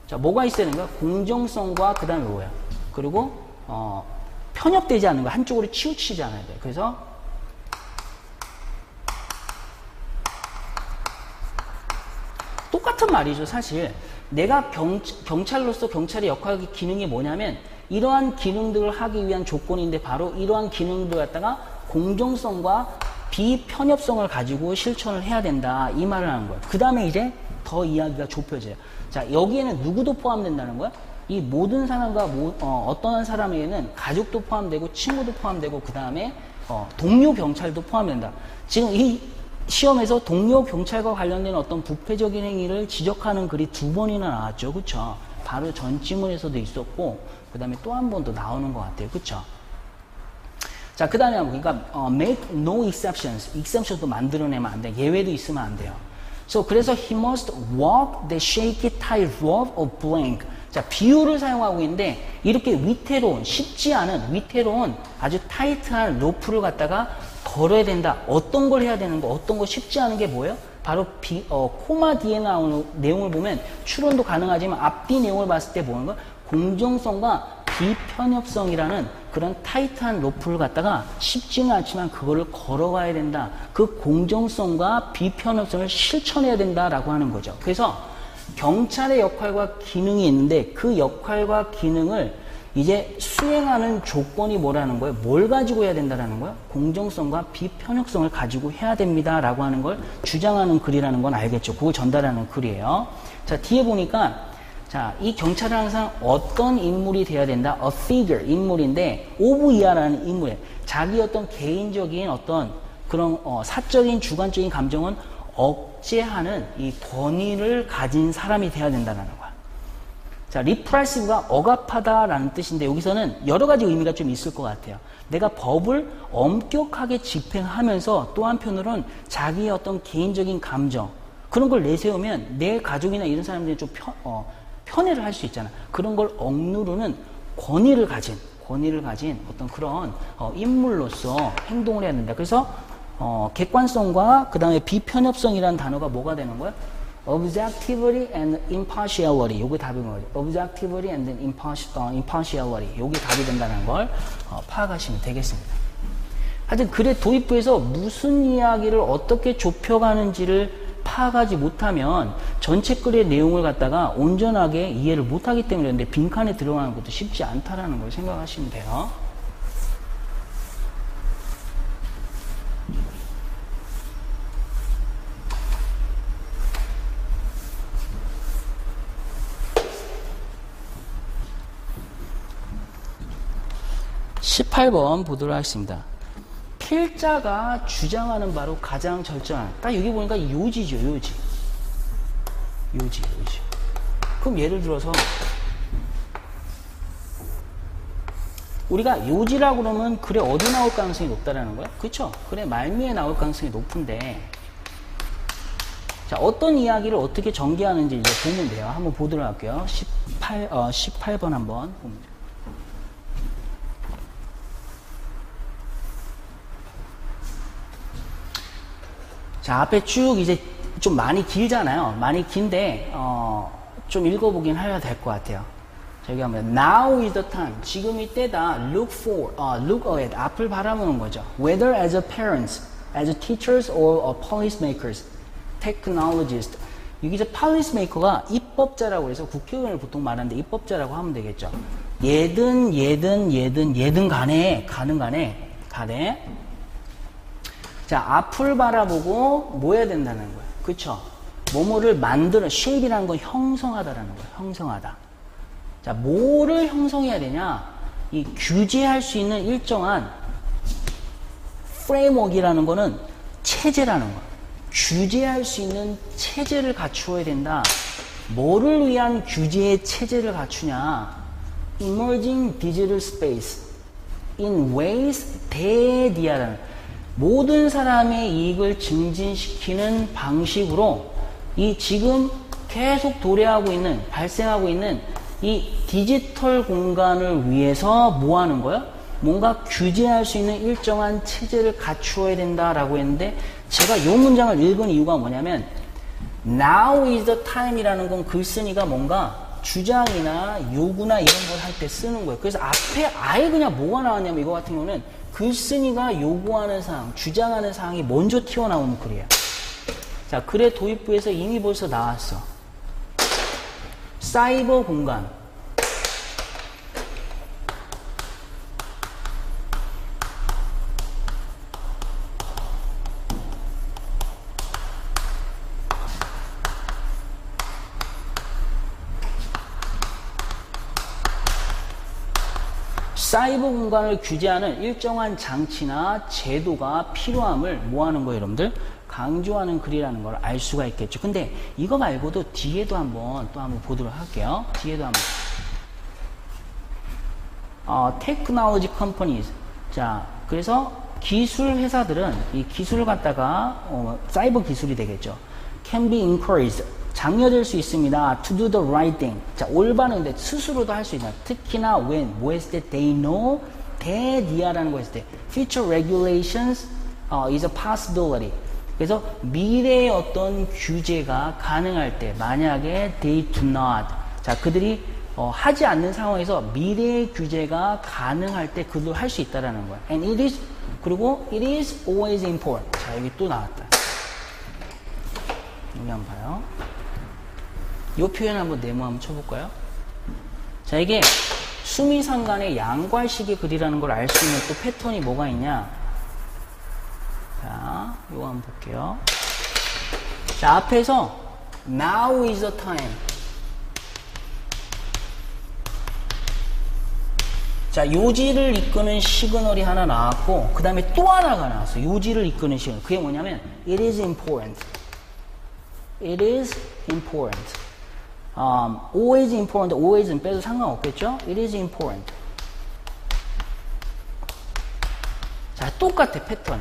자 뭐가 있어야 되는 거야? 공정성과 그 다음에 뭐야? 그리고 편협되지 않는 거야. 한쪽으로 치우치지 않아야 돼. 그래서 똑같은 말이죠. 사실 내가 경찰로서 경찰의 역할 기능이 뭐냐면 이러한 기능들을 하기 위한 조건인데 바로 이러한 기능들을 갖다가 공정성과 비편협성을 가지고 실천을 해야 된다 이 말을 하는 거예요. 그 다음에 이제 더 이야기가 좁혀져요. 자 여기에는 누구도 포함된다는 거야? 이 모든 사람과 어떠한 사람에게는 가족도 포함되고 친구도 포함되고 그 다음에 동료 경찰도 포함된다. 지금 이 시험에서 동료 경찰과 관련된 어떤 부패적인 행위를 지적하는 글이 2번이나 나왔죠. 그쵸? 바로 전 지문에서도 있었고 그 다음에 또 한 번 더 나오는 것 같아요. 그쵸? 자, 그 다음에 그러니까 make no exceptions. exceptions도 만들어내면 안 돼. 예외도 있으면 안 돼요. 그래서 he must walk the shaky tightrope of blank. 자, 비유를 사용하고 있는데 이렇게 위태로운, 쉽지 않은 위태로운 아주 타이트한 로프를 갖다가 걸어야 된다. 어떤 걸 해야 되는 거, 어떤 거 쉽지 않은 게 뭐예요? 바로 코마 뒤에 나오는 내용을 보면 추론도 가능하지만 앞뒤 내용을 봤을 때 보는 거 공정성과 비편협성이라는 그런 타이트한 로프를 갖다가 쉽지는 않지만 그거를 걸어가야 된다. 그 공정성과 비편협성을 실천해야 된다라고 하는 거죠. 그래서 경찰의 역할과 기능이 있는데 그 역할과 기능을 이제 수행하는 조건이 뭐라는 거예요? 뭘 가지고 해야 된다라는 거예요? 공정성과 비편협성을 가지고 해야 됩니다라고 하는 걸 주장하는 글이라는 건 알겠죠. 그걸 전달하는 글이에요. 자, 뒤에 보니까 자, 이 경찰은 항상 어떤 인물이 돼야 된다? A figure, 인물인데 of 이하라는 인물에 자기 어떤 개인적인 어떤 그런 사적인 주관적인 감정은 억제하는 이 권위를 가진 사람이 돼야 된다는 거야. 자, repressive가 억압하다라는 뜻인데 여기서는 여러 가지 의미가 좀 있을 것 같아요. 내가 법을 엄격하게 집행하면서 또 한편으로는 자기의 어떤 개인적인 감정 그런 걸 내세우면 내 가족이나 이런 사람들이 좀 편애를 할 수 있잖아. 그런 걸 억누르는 권위를 가진 어떤 그런 인물로서 행동을 해야 된다. 그래서 객관성과 그 다음에 비편협성이라는 단어가 뭐가 되는 거야? Objectivity and impartiality. 요게 답인 거죠. Objectivity and impartiality. 요게 답이 된다는 걸 파악하시면 되겠습니다. 하여튼 글의 도입부에서 무슨 이야기를 어떻게 좁혀가는지를 파악하지 못하면 전체 글의 내용을 갖다가 온전하게 이해를 못하기 때문에 그런데 빈칸에 들어가는 것도 쉽지 않다라는 걸 생각하시면 돼요. (18번) 보도록 하겠습니다. 필자가 주장하는 바로 가장 절정한 딱 여기 보니까 요지죠. 요지. 그럼 예를 들어서 우리가 요지라고 그러면 글에 어디 나올 가능성이 높다라는 거야? 그렇죠? 글에 말미에 나올 가능성이 높은데 자, 어떤 이야기를 어떻게 전개하는지 이제 보면 돼요. 한번 보도록 할게요. 18번 한번 보면 돼요. 자, 앞에 쭉 이제 좀 많이 길잖아요. 많이 긴데, 좀 읽어보긴 해야 될 것 같아요. 자, 여기 하면, now is the time. 지금이 때다. look ahead. 앞을 바라보는 거죠. whether as a parents, as teachers or policymakers, technologists. 여기서 policymaker가 입법자라고 해서 국회의원을 보통 말하는데 입법자라고 하면 되겠죠. 얘든 간에. 자, 앞을 바라보고 뭐 해야 된다는 거예요. 그쵸? 뭐뭐를 만들어, shape이라는 건 형성하다라는 거예요. 형성하다. 자, 뭐를 형성해야 되냐? 이 규제할 수 있는 일정한 framework이라는 거는 체제라는 거예요. 규제할 수 있는 체제를 갖추어야 된다. 뭐를 위한 규제의 체제를 갖추냐? Emerging digital space in ways that 모든 사람의 이익을 증진시키는 방식으로 이 지금 계속 도래하고 있는, 발생하고 있는 이 디지털 공간을 위해서 뭐 하는 거야? 뭔가 규제할 수 있는 일정한 체제를 갖추어야 된다라고 했는데, 제가 이 문장을 읽은 이유가 뭐냐면, Now is the time이라는 건 글쓴이가 뭔가 주장이나 요구나 이런 걸 할 때 쓰는 거예요. 그래서 앞에 아예 그냥 뭐가 나왔냐면, 이거 같은 경우는 글쓴이가 요구하는 사항, 주장하는 사항이 먼저 튀어나오는 글이에요. 자, 글의 도입부에서 이미 벌써 나왔어. 사이버 공간. 사이버 공간을 규제하는 일정한 장치나 제도가 필요함을 뭐 하는 거예요, 여러분들? 강조하는 글이라는 걸 알 수가 있겠죠. 근데 이거 말고도 뒤에도 한번 보도록 할게요. 뒤에도 한번. Technology companies. 자, 그래서 기술 회사들은 이 기술을 갖다가 사이버 기술이 되겠죠. Can be encouraged. 장려될 수 있습니다. To do the right thing. 자, 올바른데 스스로도 할 수 있다. 특히나 when, 뭐 했을 때 they know, 대니아라는 거 했을 때 future regulations is a possibility. 그래서 미래의 어떤 규제가 가능할 때 만약에 they do not. 자, 그들이 하지 않는 상황에서 미래의 규제가 가능할 때 그들도 할 수 있다라는 거야. And it is, 그리고 it is always important. 자, 여기 또 나왔다. 여기 한번 봐요. 이 표현 한번 네모 한번 쳐볼까요? 자, 이게 수미상관의 양괄식의 글이라는 걸 알 수 있는 또 패턴이 뭐가 있냐? 자, 이거 한번 볼게요. 자, 앞에서 now is the time. 자, 요지를 이끄는 시그널이 하나 나왔고, 그 다음에 또 하나가 나왔어. 요지를 이끄는 시그널. 그게 뭐냐면 it is important. It is important. always important, always는 빼도 상관없겠죠? It is important. 자, 똑같아, 패턴.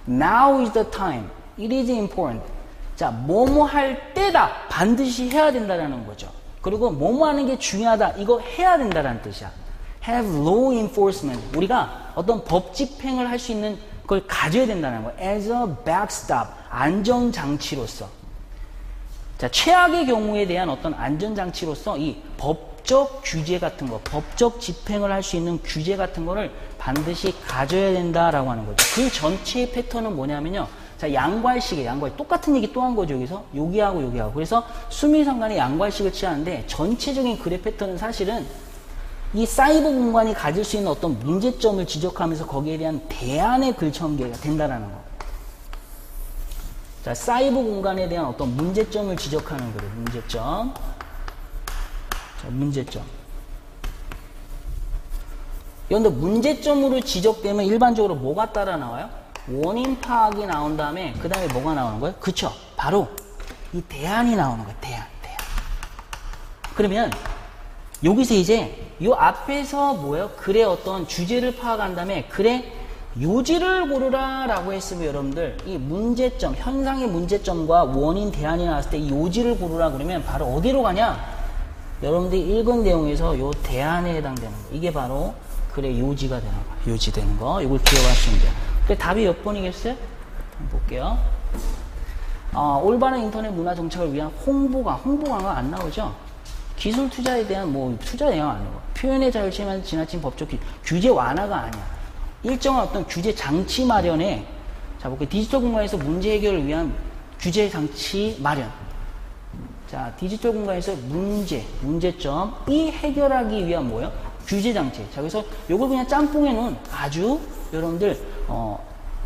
Now is the time. It is important. 자, 뭐뭐 할 때다. 반드시 해야 된다는 거죠. 그리고 뭐뭐 하는 게 중요하다. 이거 해야 된다는 뜻이야. Have law enforcement. 우리가 어떤 법 집행을 할 수 있는 걸 가져야 된다는 거야. As a backstop. 안정장치로서. 자, 최악의 경우에 대한 어떤 안전장치로서 이 법적 규제 같은 거, 법적 집행을 할 수 있는 규제 같은 거를 반드시 가져야 된다라고 하는 거죠. 그 전체의 패턴은 뭐냐면요. 자, 양괄식이에요. 양괄식. 똑같은 얘기 또 한 거죠, 여기서. 여기하고 여기하고. 그래서 수미상관의 양괄식을 취하는데 전체적인 글의 패턴은 사실은 이 사이버 공간이 가질 수 있는 어떤 문제점을 지적하면서 거기에 대한 대안의 글 전개가 된다라는 거. 자, 사이버 공간에 대한 어떤 문제점을 지적하는 글이에요. 문제점. 자, 문제점. 그런데 문제점으로 지적되면 일반적으로 뭐가 따라 나와요? 원인 파악이 나온 다음에 그 다음에 뭐가 나오는 거예요? 그쵸? 바로 이 대안이 나오는 거예요. 대안. 그러면 여기서 이제 이 앞에서 뭐예요? 글의 어떤 주제를 파악한 다음에 글의 요지를 고르라 라고 했으면 여러분들 이 문제점, 현상의 문제점과 원인 대안이 나왔을 때 이 요지를 고르라 그러면 바로 어디로 가냐? 여러분들이 읽은 내용에서 요 대안에 해당되는 거. 이게 바로 글의 요지가 되는 거. 요지 되는 거. 이걸 기억하시면 돼요. 근데 답이 몇 번이겠어요? 한번 볼게요. 올바른 인터넷 문화 정착을 위한 홍보가 안 나오죠? 기술 투자에 대한 투자 내용 아니고 표현의 자유를 침해하는 지나친 법적 규제 완화가 아니야. 일정한 어떤 규제 장치 마련에, 자, 볼게요. 디지털 공간에서 문제 해결을 위한 규제 장치 마련. 자, 디지털 공간에서 문제점, 이 해결하기 위한 뭐예요? 규제 장치. 자, 그래서 요걸 그냥 짬뽕해 놓은 아주 여러분들,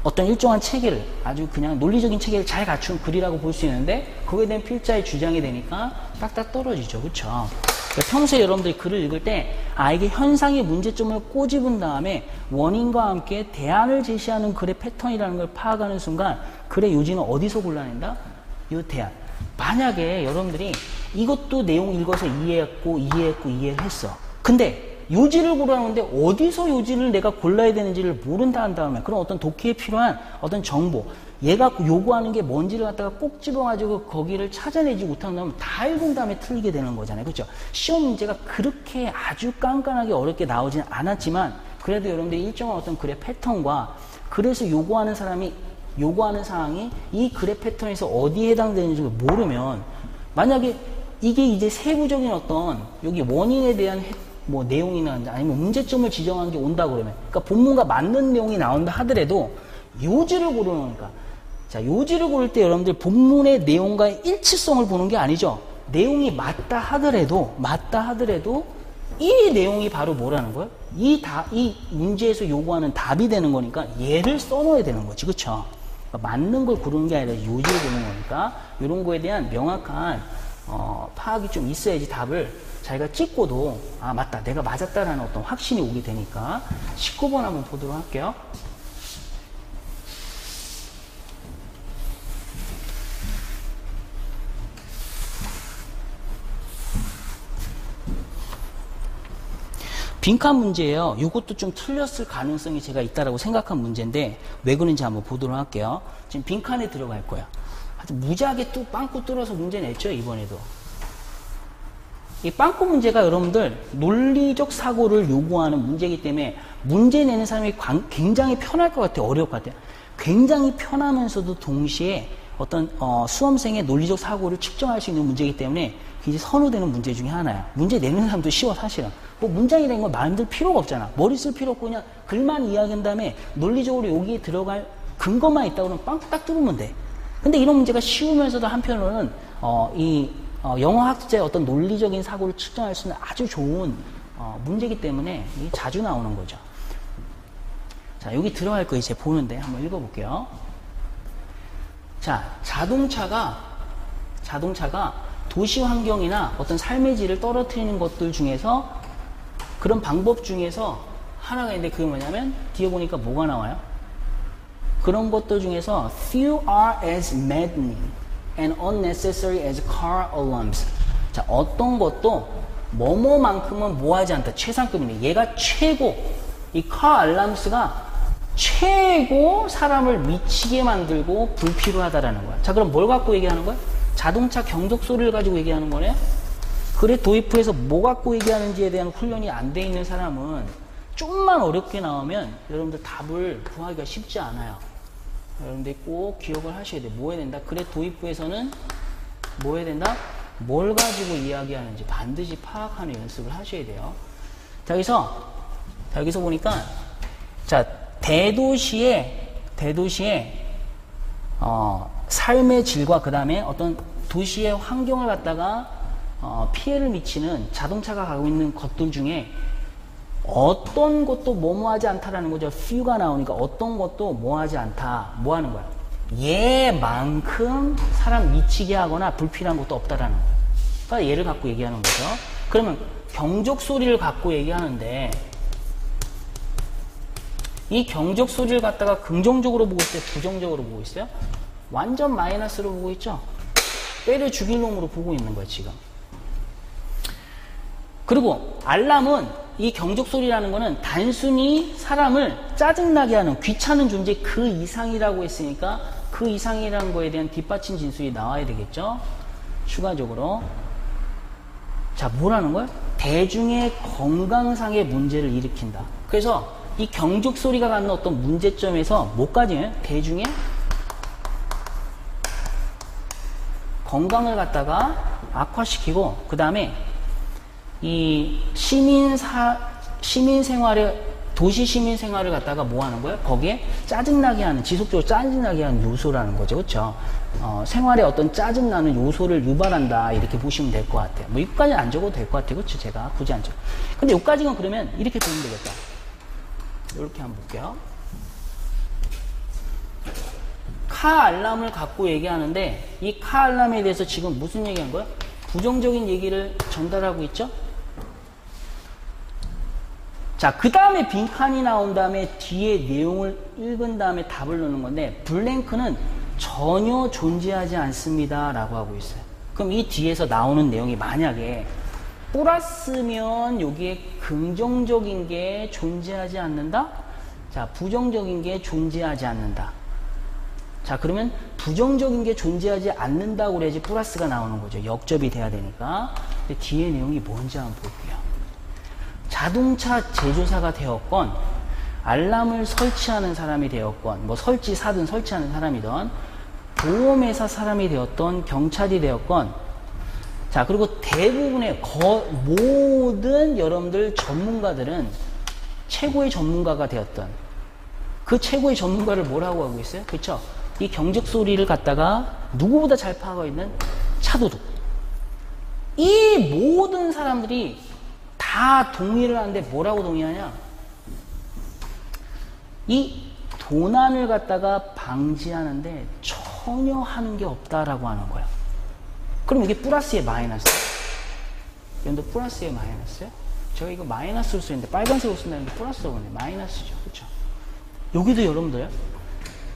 어떤 일정한 체계를, 아주 그냥 논리적인 체계를 잘 갖춘 글이라고 볼 수 있는데, 거기에 대한 필자의 주장이 되니까 딱딱 떨어지죠. 그쵸? 그러니까 평소에 여러분들이 글을 읽을 때, 이게 현상의 문제점을 꼬집은 다음에 원인과 함께 대안을 제시하는 글의 패턴이라는 걸 파악하는 순간 글의 요지는 어디서 골라낸다? 이 대안. 만약에 여러분들이 이것도 내용 읽어서 이해를 했어. 근데 요지를 고르라는데 어디서 요지를 내가 골라야 되는지를 모른다 한 다음에 그런 어떤 독해에 필요한 어떤 정보, 얘가 요구하는 게 뭔지를 갖다가 꼭 집어가지고 거기를 찾아내지 못한다면 다 읽은 다음에 틀리게 되는 거잖아요. 그렇죠? 시험 문제가 그렇게 아주 깐깐하게 어렵게 나오진 않았지만 그래도 여러분들이 일정한 어떤 글의 패턴과 그래서 요구하는 사람이 요구하는 사항이 이 글의 패턴에서 어디에 해당되는지 모르면 만약에 이게 이제 세부적인 어떤 여기 원인에 대한 뭐 내용이나 아니면 문제점을 지정한 게 온다 그러면 그러니까 본문과 맞는 내용이 나온다 하더라도 요지를 고르는 거니까 자 요지를 고를 때 여러분들 본문의 내용과의 일치성을 보는 게 아니죠. 내용이 맞다 하더라도 이 내용이 바로 뭐라는 거예요? 이 문제에서 요구하는 답이 되는 거니까 얘를 써놓아야 되는 거지. 그쵸? 그러니까 맞는 걸 고르는 게 아니라 요지를 고르는 거니까 이런 거에 대한 명확한 파악이 좀 있어야지 답을 자기가 찍고도 아 맞다 내가 맞았다라는 어떤 확신이 오게 되니까 19번 한번 보도록 할게요. 빈칸 문제예요. 이것도 좀 틀렸을 가능성이 제가 있다라고 생각한 문제인데 왜 그런지 한번 보도록 할게요. 지금 빈칸에 들어갈 거야. 아주 무지하게 빵꾸 뚫어서 문제 냈죠 이번에도. 이 빵꾸 문제가 여러분들 논리적 사고를 요구하는 문제이기 때문에 문제 내는 사람이 굉장히 편할 것 같아요. 어려울 것 같아요. 굉장히 편하면서도 동시에 어떤 수험생의 논리적 사고를 측정할 수 있는 문제이기 때문에 굉장히 선호되는 문제 중에 하나야. 문제 내는 사람도 쉬워 사실은. 뭐 문장이라는 건 마음들 필요가 없잖아. 머리 쓸 필요 없고 그냥 글만 이야기한 다음에 논리적으로 여기에 들어갈 근거만 있다고 그러면 빵꾸 딱 뚫으면 돼. 근데 이런 문제가 쉬우면서도 한편으로는 영어 학자의 어떤 논리적인 사고를 측정할 수 있는 아주 좋은 문제이기 때문에 자주 나오는 거죠. 자, 여기 들어갈 거 이제 보는데 한번 읽어볼게요. 자, 자동차가 도시 환경이나 어떤 삶의 질을 떨어뜨리는 것들 중에서 그런 방법 중에서 하나가 있는데 그게 뭐냐면 뒤에 보니까 뭐가 나와요? 그런 것들 중에서 few are as maddening and unnecessary as car alarms. 자, 어떤 것도 뭐뭐만큼은 뭐하지 않다. 최상급이네. 얘가 최고. 이 car alarms가 최고 사람을 미치게 만들고 불필요하다라는 거야. 자, 그럼 뭘 갖고 얘기하는 거야? 자동차 경적 소리를 가지고 얘기하는 거네. 그래 도입부에서 뭐 갖고 얘기하는지에 대한 훈련이 안 돼 있는 사람은 좀만 어렵게 나오면 여러분들 답을 구하기가 쉽지 않아요. 여러분들 꼭 기억을 하셔야 돼. 뭐 해야 된다? 그래 도입부에서는 뭐 해야 된다? 뭘 가지고 이야기하는지 반드시 파악하는 연습을 하셔야 돼요. 자, 여기서 보니까 자, 대도시의 삶의 질과 그 다음에 어떤 도시의 환경을 갖다가 피해를 미치는 자동차가 가고 있는 것들 중에 어떤 것도 뭐뭐하지 않다라는 거죠. few가 나오니까 어떤 것도 뭐하지 않다. 뭐 하는 거야? 얘만큼 사람 미치게 하거나 불필요한 것도 없다라는 거야. 그러니까 얘를 갖고 얘기하는 거죠. 그러면 경적 소리를 갖고 얘기하는데 이 경적 소리를 갖다가 긍정적으로 보고 있어요? 부정적으로 보고 있어요? 완전 마이너스로 보고 있죠? 때려 죽일 놈으로 보고 있는 거예요, 지금. 그리고 알람은 이 경적 소리라는 거는 단순히 사람을 짜증나게 하는 귀찮은 존재 그 이상이라고 했으니까 그 이상이라는 거에 대한 뒷받침 진술이 나와야 되겠죠? 추가적으로. 자, 뭐라는 거야? 대중의 건강상의 문제를 일으킨다. 그래서 이 경적 소리가 갖는 어떤 문제점에서 뭐까지예요? 대중의 건강을 갖다가 악화시키고 그 다음에 이 시민 생활에 도시 시민 생활을 갖다가 뭐 하는 거예요? 거기에 짜증나게 하는 지속적으로 짜증나게 하는 요소라는 거죠, 그렇죠? 생활에 어떤 짜증나는 요소를 유발한다 이렇게 보시면 될 것 같아요. 뭐 여기까지는 안 적어도 될 것 같아요, 그렇죠? 제가 굳이 안 적어. 근데 여기까지는 그러면 이렇게 보면 되겠다. 이렇게 한번 볼게요. 카 알람을 갖고 얘기하는데 이 카 알람에 대해서 지금 무슨 얘기한 거야? 부정적인 얘기를 전달하고 있죠? 자, 그 다음에 빈칸이 나온 다음에 뒤에 내용을 읽은 다음에 답을 넣는 건데 블랭크는 전혀 존재하지 않습니다 라고 하고 있어요. 그럼 이 뒤에서 나오는 내용이 만약에 플러스면 여기에 긍정적인 게 존재하지 않는다? 자, 부정적인 게 존재하지 않는다. 자, 그러면 부정적인 게 존재하지 않는다고 그래야지 플러스가 나오는 거죠. 역접이 돼야 되니까. 근데 뒤에 내용이 뭔지 한번 볼게요. 자동차 제조사가 되었건, 알람을 설치하는 사람이 되었건, 뭐 설치사든 설치하는 사람이든, 보험회사 사람이 되었던, 경찰이 되었건, 자, 그리고 대부분의 모든 여러분들 전문가들은 최고의 전문가가 되었던, 그 최고의 전문가를 뭐라고 하고 있어요? 그쵸? 이 경적 소리를 갖다가 누구보다 잘 파악하고 있는 차도둑. 이 모든 사람들이 다 동의를 하는데 뭐라고 동의하냐? 이 도난을 갖다가 방지하는데 전혀 하는 게 없다라고 하는 거야. 그럼 이게 플러스에 마이너스야? 여러분들 플러스에 마이너스야? 제가 이거 마이너스로 쓰는데 빨간색으로 쓴다는데 플러스로 보네. 마이너스죠. 그쵸? 여기도 여러분들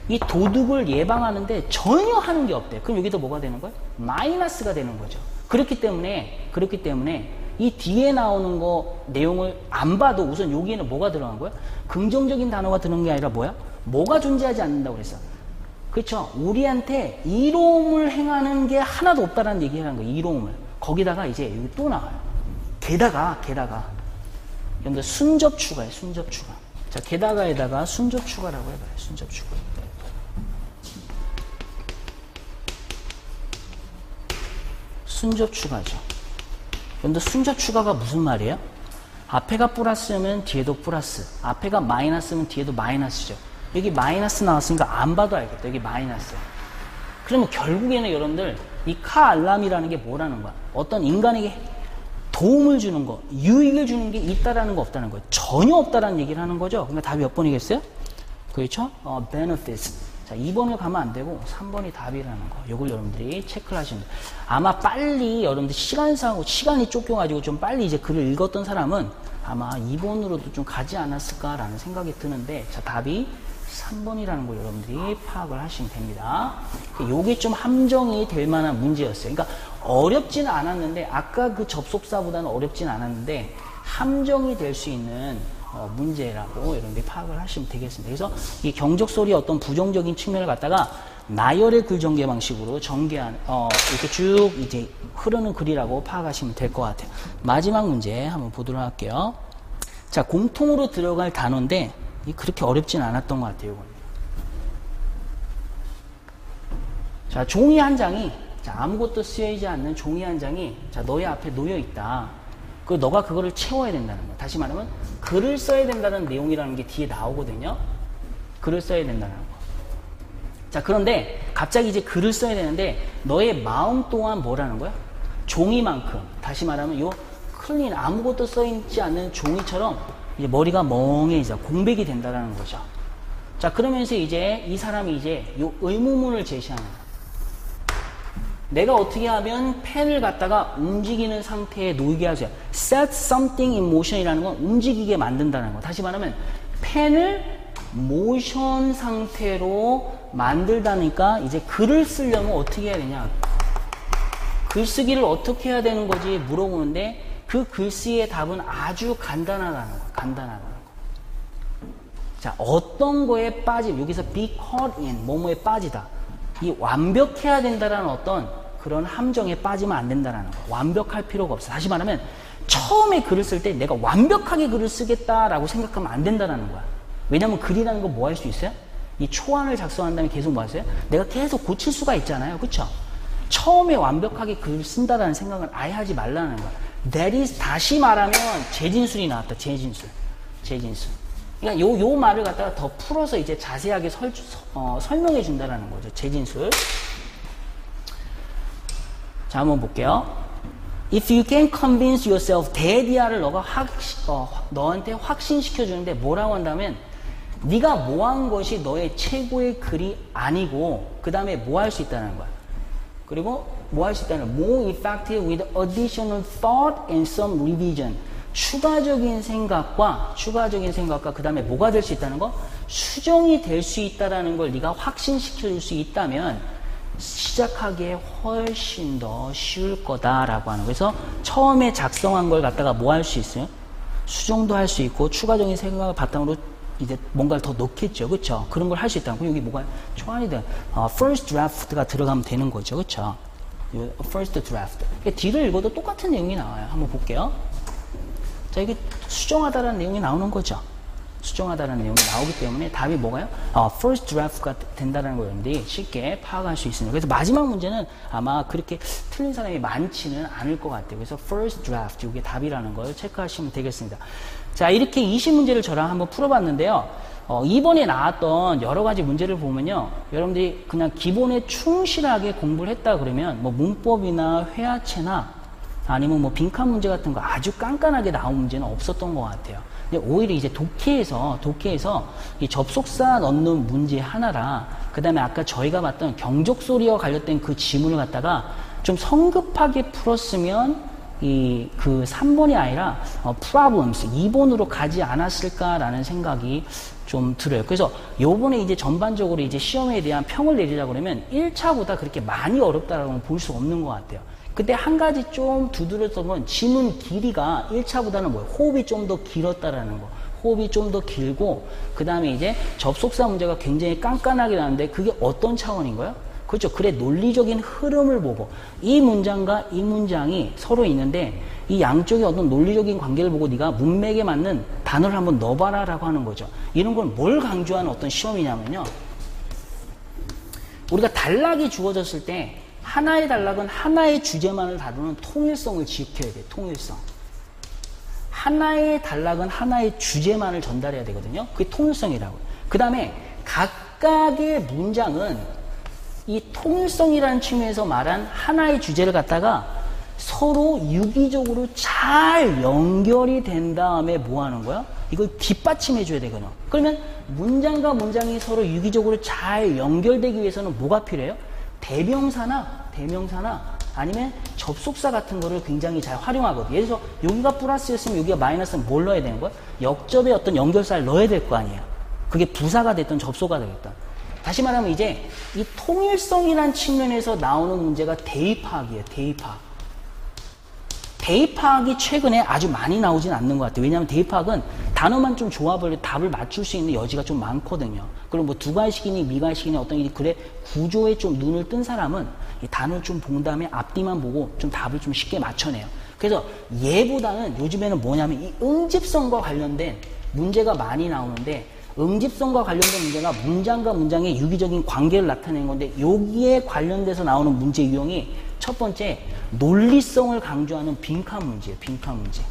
이 도둑을 예방하는데 전혀 하는 게 없대. 그럼 여기도 뭐가 되는 거야? 마이너스가 되는 거죠. 그렇기 때문에 이 뒤에 나오는 거 내용을 안 봐도 우선 여기에는 뭐가 들어간 거야? 긍정적인 단어가 들어간 게 아니라 뭐야? 뭐가 존재하지 않는다고 그랬어. 그렇죠? 우리한테 이로움을 행하는 게 하나도 없다라는 얘기를 하는 거예요. 이로움을. 거기다가 이제 여기 또 나와요. 게다가 여러분들 순접 추가예요. 순접 추가. 자, 게다가에다가 순접 추가라고 해봐요. 순접 추가. 순접 추가죠. 여러분들 순접 추가가 무슨 말이에요? 앞에가 플러스면 뒤에도 플러스, 앞에가 마이너스면 뒤에도 마이너스죠. 여기 마이너스 나왔으니까 안 봐도 알겠다. 여기 마이너스. 그러면 결국에는 여러분들 이 카 알람이라는 게 뭐라는 거야? 어떤 인간에게 도움을 주는 거, 유익을 주는 게 있다라는 거 없다는 거예요. 전혀 없다라는 얘기를 하는 거죠. 그러니까 답이 몇 번이겠어요? 그렇죠? benefits. 자, 2번을 가면 안 되고 3번이 답이라는 거. 이걸 여러분들이 체크를 하시면 돼요. 아마 빨리 여러분들 시간이 쫓겨가지고 좀 빨리 이제 글을 읽었던 사람은 아마 2번으로도 좀 가지 않았을까라는 생각이 드는데, 자, 답이 3번이라는 거 여러분들이 파악을 하시면 됩니다. 요게 좀 함정이 될 만한 문제였어요. 그러니까 어렵지는 않았는데, 아까 그 접속사보다는 어렵지는 않았는데, 함정이 될 수 있는 문제라고 여러분들이 파악을 하시면 되겠습니다. 그래서 이 경적 소리의 어떤 부정적인 측면을 갖다가 나열의 글 전개 방식으로 전개한, 이렇게 쭉 이제 흐르는 글이라고 파악하시면 될 것 같아요. 마지막 문제 한번 보도록 할게요. 자, 공통으로 들어갈 단어인데, 그렇게 어렵진 않았던 것 같아요. 이건. 자, 종이 한 장이, 자, 아무것도 쓰여있지 않는 종이 한 장이, 자, 너의 앞에 놓여 있다. 너가 그거를 채워야 된다는 거야. 다시 말하면 글을 써야 된다는 내용이라는 게 뒤에 나오거든요. 글을 써야 된다는 거. 자, 그런데 갑자기 이제 글을 써야 되는데 너의 마음 또한 뭐라는 거야? 종이만큼. 다시 말하면 요 클린 아무것도 써있지 않는 종이처럼 이제 머리가 멍해져 공백이 된다는 거죠. 자, 그러면서 이제 이 사람이 이제 요 의문문을 제시하는 거야. 내가 어떻게 하면 펜을 갖다가 움직이는 상태에 놓이게 하세요. Set something in motion 이라는 건 움직이게 만든다는 거. 다시 말하면 펜을 모션 상태로 만들다니까 이제 글을 쓰려면 어떻게 해야 되냐. 글쓰기를 어떻게 해야 되는 거지 물어보는데 그 글쓰기의 답은 아주 간단하다는 거. 간단하다는 거. 자, 어떤 거에 빠짐. 여기서 be caught in, 뭐뭐에 빠지다. 이 완벽해야 된다라는 어떤 그런 함정에 빠지면 안 된다는 거. 완벽할 필요가 없어. 다시 말하면 처음에 글을 쓸 때 내가 완벽하게 글을 쓰겠다라고 생각하면 안 된다는 거야. 왜냐면 글이라는 건 뭐 할 수 있어요? 이 초안을 작성한 다음에 계속 뭐 하세요? 내가 계속 고칠 수가 있잖아요. 그쵸? 처음에 완벽하게 글을 쓴다라는 생각을 아예 하지 말라는 거야. That is, 다시 말하면 재진술이 나왔다. 재진술. 그러니까 요 말을 갖다가 더 풀어서 이제 자세하게 설명해 준다라는 거죠. 재진술. 자, 한번 볼게요. If you can convince yourself, 대디아를 너한테 확신시켜 주는데 뭐라고 한다면 네가 뭐 한 것이 너의 최고의 글이 아니고 그 다음에 뭐 할 수 있다는 거야. 그리고 뭐 할 수 있다는 거야. More effective with additional thought and some revision. 추가적인 생각과 그 다음에 뭐가 될 수 있다는 거? 수정이 될 수 있다는 걸 네가 확신시켜 줄 수 있다면 시작하기에 훨씬 더 쉬울 거다라고 하는. 그래서 처음에 작성한 걸 갖다가 뭐 할 수 있어요? 수정도 할 수 있고 추가적인 생각을 바탕으로 이제 뭔가를 더 넣겠죠, 그렇죠? 그런 걸 할 수 있다고. 여기 뭐가 초안이든 first draft가 들어가면 되는 거죠, 그렇죠? first draft. 뒤를 읽어도 똑같은 내용이 나와요. 한번 볼게요. 자, 이게 수정하다라는 내용이 나오는 거죠. 수정하다라는 내용이 나오기 때문에 답이 뭐가요? first draft가 된다는 걸 여러분들이 쉽게 파악할 수 있습니다. 그래서 마지막 문제는 아마 그렇게 틀린 사람이 많지는 않을 것 같아요. 그래서 first draft, 이게 답이라는 걸 체크하시면 되겠습니다. 자, 이렇게 20문제를 저랑 한번 풀어봤는데요. 이번에 나왔던 여러 가지 문제를 보면요. 여러분들이 그냥 기본에 충실하게 공부를 했다 그러면 뭐 문법이나 회화체나 아니면 뭐 빈칸 문제 같은 거 아주 깐깐하게 나온 문제는 없었던 것 같아요. 근데 오히려 이제 독해에서 이 접속사 넣는 문제 하나라, 그 다음에 아까 저희가 봤던 경적 소리와 관련된 그 지문을 갖다가 좀 성급하게 풀었으면 그 3번이 아니라 problems 2번으로 가지 않았을까라는 생각이 좀 들어요. 그래서 요번에 이제 전반적으로 이제 시험에 대한 평을 내리려고 그러면 1차보다 그렇게 많이 어렵다라고 볼 수 없는 것 같아요. 그때 한 가지 좀 두드렸던 건 지문 길이가 1차보다는 뭐예요? 호흡이 좀 더 길었다라는 거. 호흡이 좀 더 길고, 그 다음에 이제 접속사 문제가 굉장히 깐깐하게 나왔는데 그게 어떤 차원인가요? 그렇죠. 그래, 논리적인 흐름을 보고 이 문장과 이 문장이 서로 있는데 이 양쪽의 어떤 논리적인 관계를 보고 네가 문맥에 맞는 단어를 한번 넣어봐라 라고 하는 거죠. 이런 걸 뭘 강조하는 어떤 시험이냐면요. 우리가 단락이 주어졌을 때 하나의 단락은 하나의 주제만을 다루는 통일성을 지켜야 돼. 통일성. 하나의 단락은 하나의 주제만을 전달해야 되거든요. 그게 통일성이라고요. 그 다음에 각각의 문장은 이 통일성이라는 측면에서 말한 하나의 주제를 갖다가 서로 유기적으로 잘 연결이 된 다음에 뭐 하는 거야? 이걸 뒷받침해 줘야 되거든요. 그러면 문장과 문장이 서로 유기적으로 잘 연결되기 위해서는 뭐가 필요해요? 대명사나 아니면 접속사 같은 거를 굉장히 잘 활용하거든요. 예를 들어서 여기가 플러스였으면 여기가 마이너스는 뭘 넣어야 되는 거야? 역접에 어떤 연결사를 넣어야 될 거 아니에요. 그게 부사가 됐든 접소가 되겠든. 다시 말하면 이제 이 통일성이라는 측면에서 나오는 문제가 대입파악이에요. 대입파악이 최근에 아주 많이 나오진 않는 것 같아요. 왜냐하면 대입파악은 단어만 좀 조합을 답을 맞출 수 있는 여지가 좀 많거든요. 그럼 뭐 두가식이니 미가식이니 어떤 이 글의 구조에 좀 눈을 뜬 사람은 이 단어를 좀 본 다음에 앞뒤만 보고 좀 답을 좀 쉽게 맞춰내요. 그래서 얘보다는 요즘에는 뭐냐면 이 응집성과 관련된 문제가 많이 나오는데, 응집성과 관련된 문제가 문장과 문장의 유기적인 관계를 나타내는 건데, 여기에 관련돼서 나오는 문제 유형이 첫 번째, 논리성을 강조하는 빈칸 문제예요. 빈칸 문제.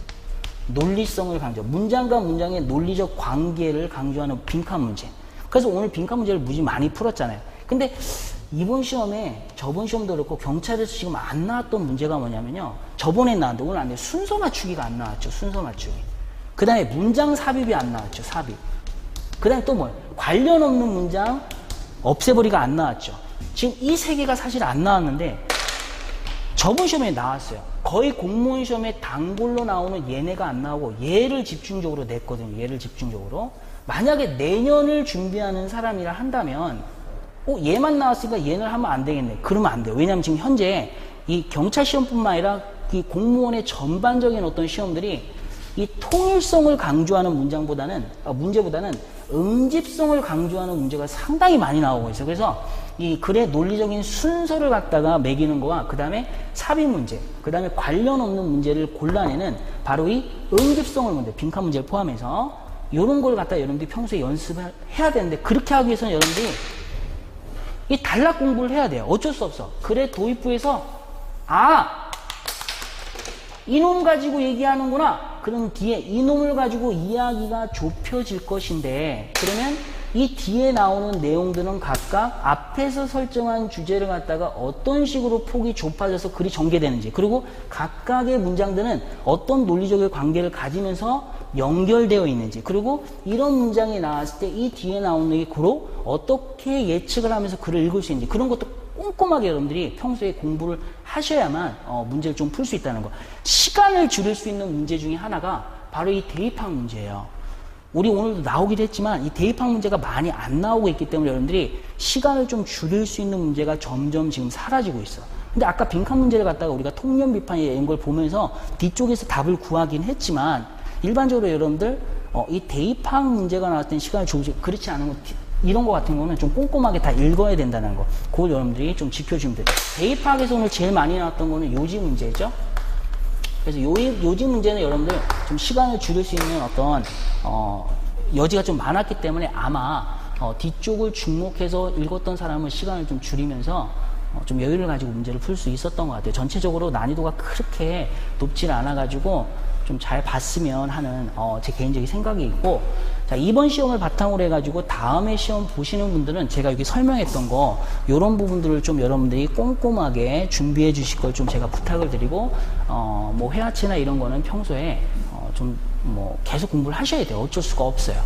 논리성을 강조. 문장과 문장의 논리적 관계를 강조하는 빈칸 문제. 그래서 오늘 빈칸 문제를 무지 많이 풀었잖아요. 근데 이번 시험에, 저번 시험도 그렇고 경찰에서 지금 안 나왔던 문제가 뭐냐면요. 저번에 나왔는데 오늘 안 돼요. 순서 맞추기가 안 나왔죠. 순서 맞추기. 그 다음에 문장 삽입이 안 나왔죠. 삽입. 그 다음에 또 뭐예요? 관련 없는 문장 없애버리가 안 나왔죠. 지금 이 세 개가 사실 안 나왔는데 저번 시험에 나왔어요. 거의 공무원 시험에 단골로 나오는 얘네가 안 나오고 얘를 집중적으로 냈거든요. 얘를 집중적으로. 만약에 내년을 준비하는 사람이라 한다면 얘만 나왔으니까 얘는 하면 안 되겠네. 그러면 안 돼요. 왜냐하면 지금 현재 이 경찰 시험뿐만 아니라 이 공무원의 전반적인 어떤 시험들이 이 통일성을 강조하는 문제보다는 응집성을 강조하는 문제가 상당히 많이 나오고 있어요. 그래서 이 글의 논리적인 순서를 갖다가 매기는 거와 그 다음에 삽입 문제, 그 다음에 관련 없는 문제를 골라내는 바로 이 응집성을 문제, 빈칸 문제를 포함해서 이런 걸 갖다 여러분들이 평소에 연습을 해야 되는데, 그렇게 하기 위해서는 여러분들이 이 단락 공부를 해야 돼요. 어쩔 수 없어. 글의 도입부에서 이놈 가지고 얘기하는구나. 그럼 뒤에 이놈을 가지고 이야기가 좁혀질 것인데, 그러면 이 뒤에 나오는 내용들은 각각 앞에서 설정한 주제를 갖다가 어떤 식으로 폭이 좁아져서 글이 전개되는지, 그리고 각각의 문장들은 어떤 논리적인 관계를 가지면서 연결되어 있는지, 그리고 이런 문장이 나왔을 때 이 뒤에 나오는 게 고로 어떻게 예측을 하면서 글을 읽을 수 있는지, 그런 것도 꼼꼼하게 여러분들이 평소에 공부를 하셔야만 문제를 좀 풀 수 있다는 거. 시간을 줄일 수 있는 문제 중에 하나가 바로 이 대입학 문제예요. 우리 오늘도 나오기도 했지만 이 대입학 문제가 많이 안 나오고 있기 때문에 여러분들이 시간을 좀 줄일 수 있는 문제가 점점 지금 사라지고 있어. 근데 아까 빈칸 문제를 갖다가 우리가 통념 비판이라는 걸 보면서 뒤쪽에서 답을 구하긴 했지만 일반적으로 여러분들 이 대입학 문제가 나왔을 때 시간을 줄이지 그렇지 않은 거 이런 거 같은 거는 좀 꼼꼼하게 다 읽어야 된다는 거. 그걸 여러분들이 좀 지켜주면 돼요. 대입학에서 오늘 제일 많이 나왔던 거는 요지 문제죠. 그래서 요지 문제는 여러분들 좀 시간을 줄일 수 있는 어떤 여지가 좀 많았기 때문에 아마 뒤쪽을 주목해서 읽었던 사람은 시간을 좀 줄이면서 좀 여유를 가지고 문제를 풀 수 있었던 것 같아요. 전체적으로 난이도가 그렇게 높지 않아가지고 좀 잘 봤으면 하는 제 개인적인 생각이 있고, 자, 이번 시험을 바탕으로 해가지고 다음에 시험 보시는 분들은 제가 여기 설명했던 거 요런 부분들을 좀 여러분들이 꼼꼼하게 준비해 주실 걸 좀 제가 부탁을 드리고, 뭐 회화체나 이런 거는 평소에 좀 뭐 계속 공부를 하셔야 돼요. 어쩔 수가 없어요.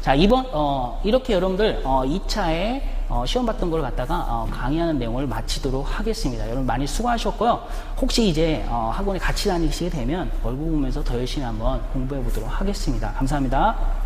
자, 이렇게 여러분들 2차에 시험 봤던 걸 갖다가 강의하는 내용을 마치도록 하겠습니다. 여러분 많이 수고하셨고요. 혹시 이제 학원에 같이 다니시게 되면 얼굴 보면서 더 열심히 한번 공부해 보도록 하겠습니다. 감사합니다.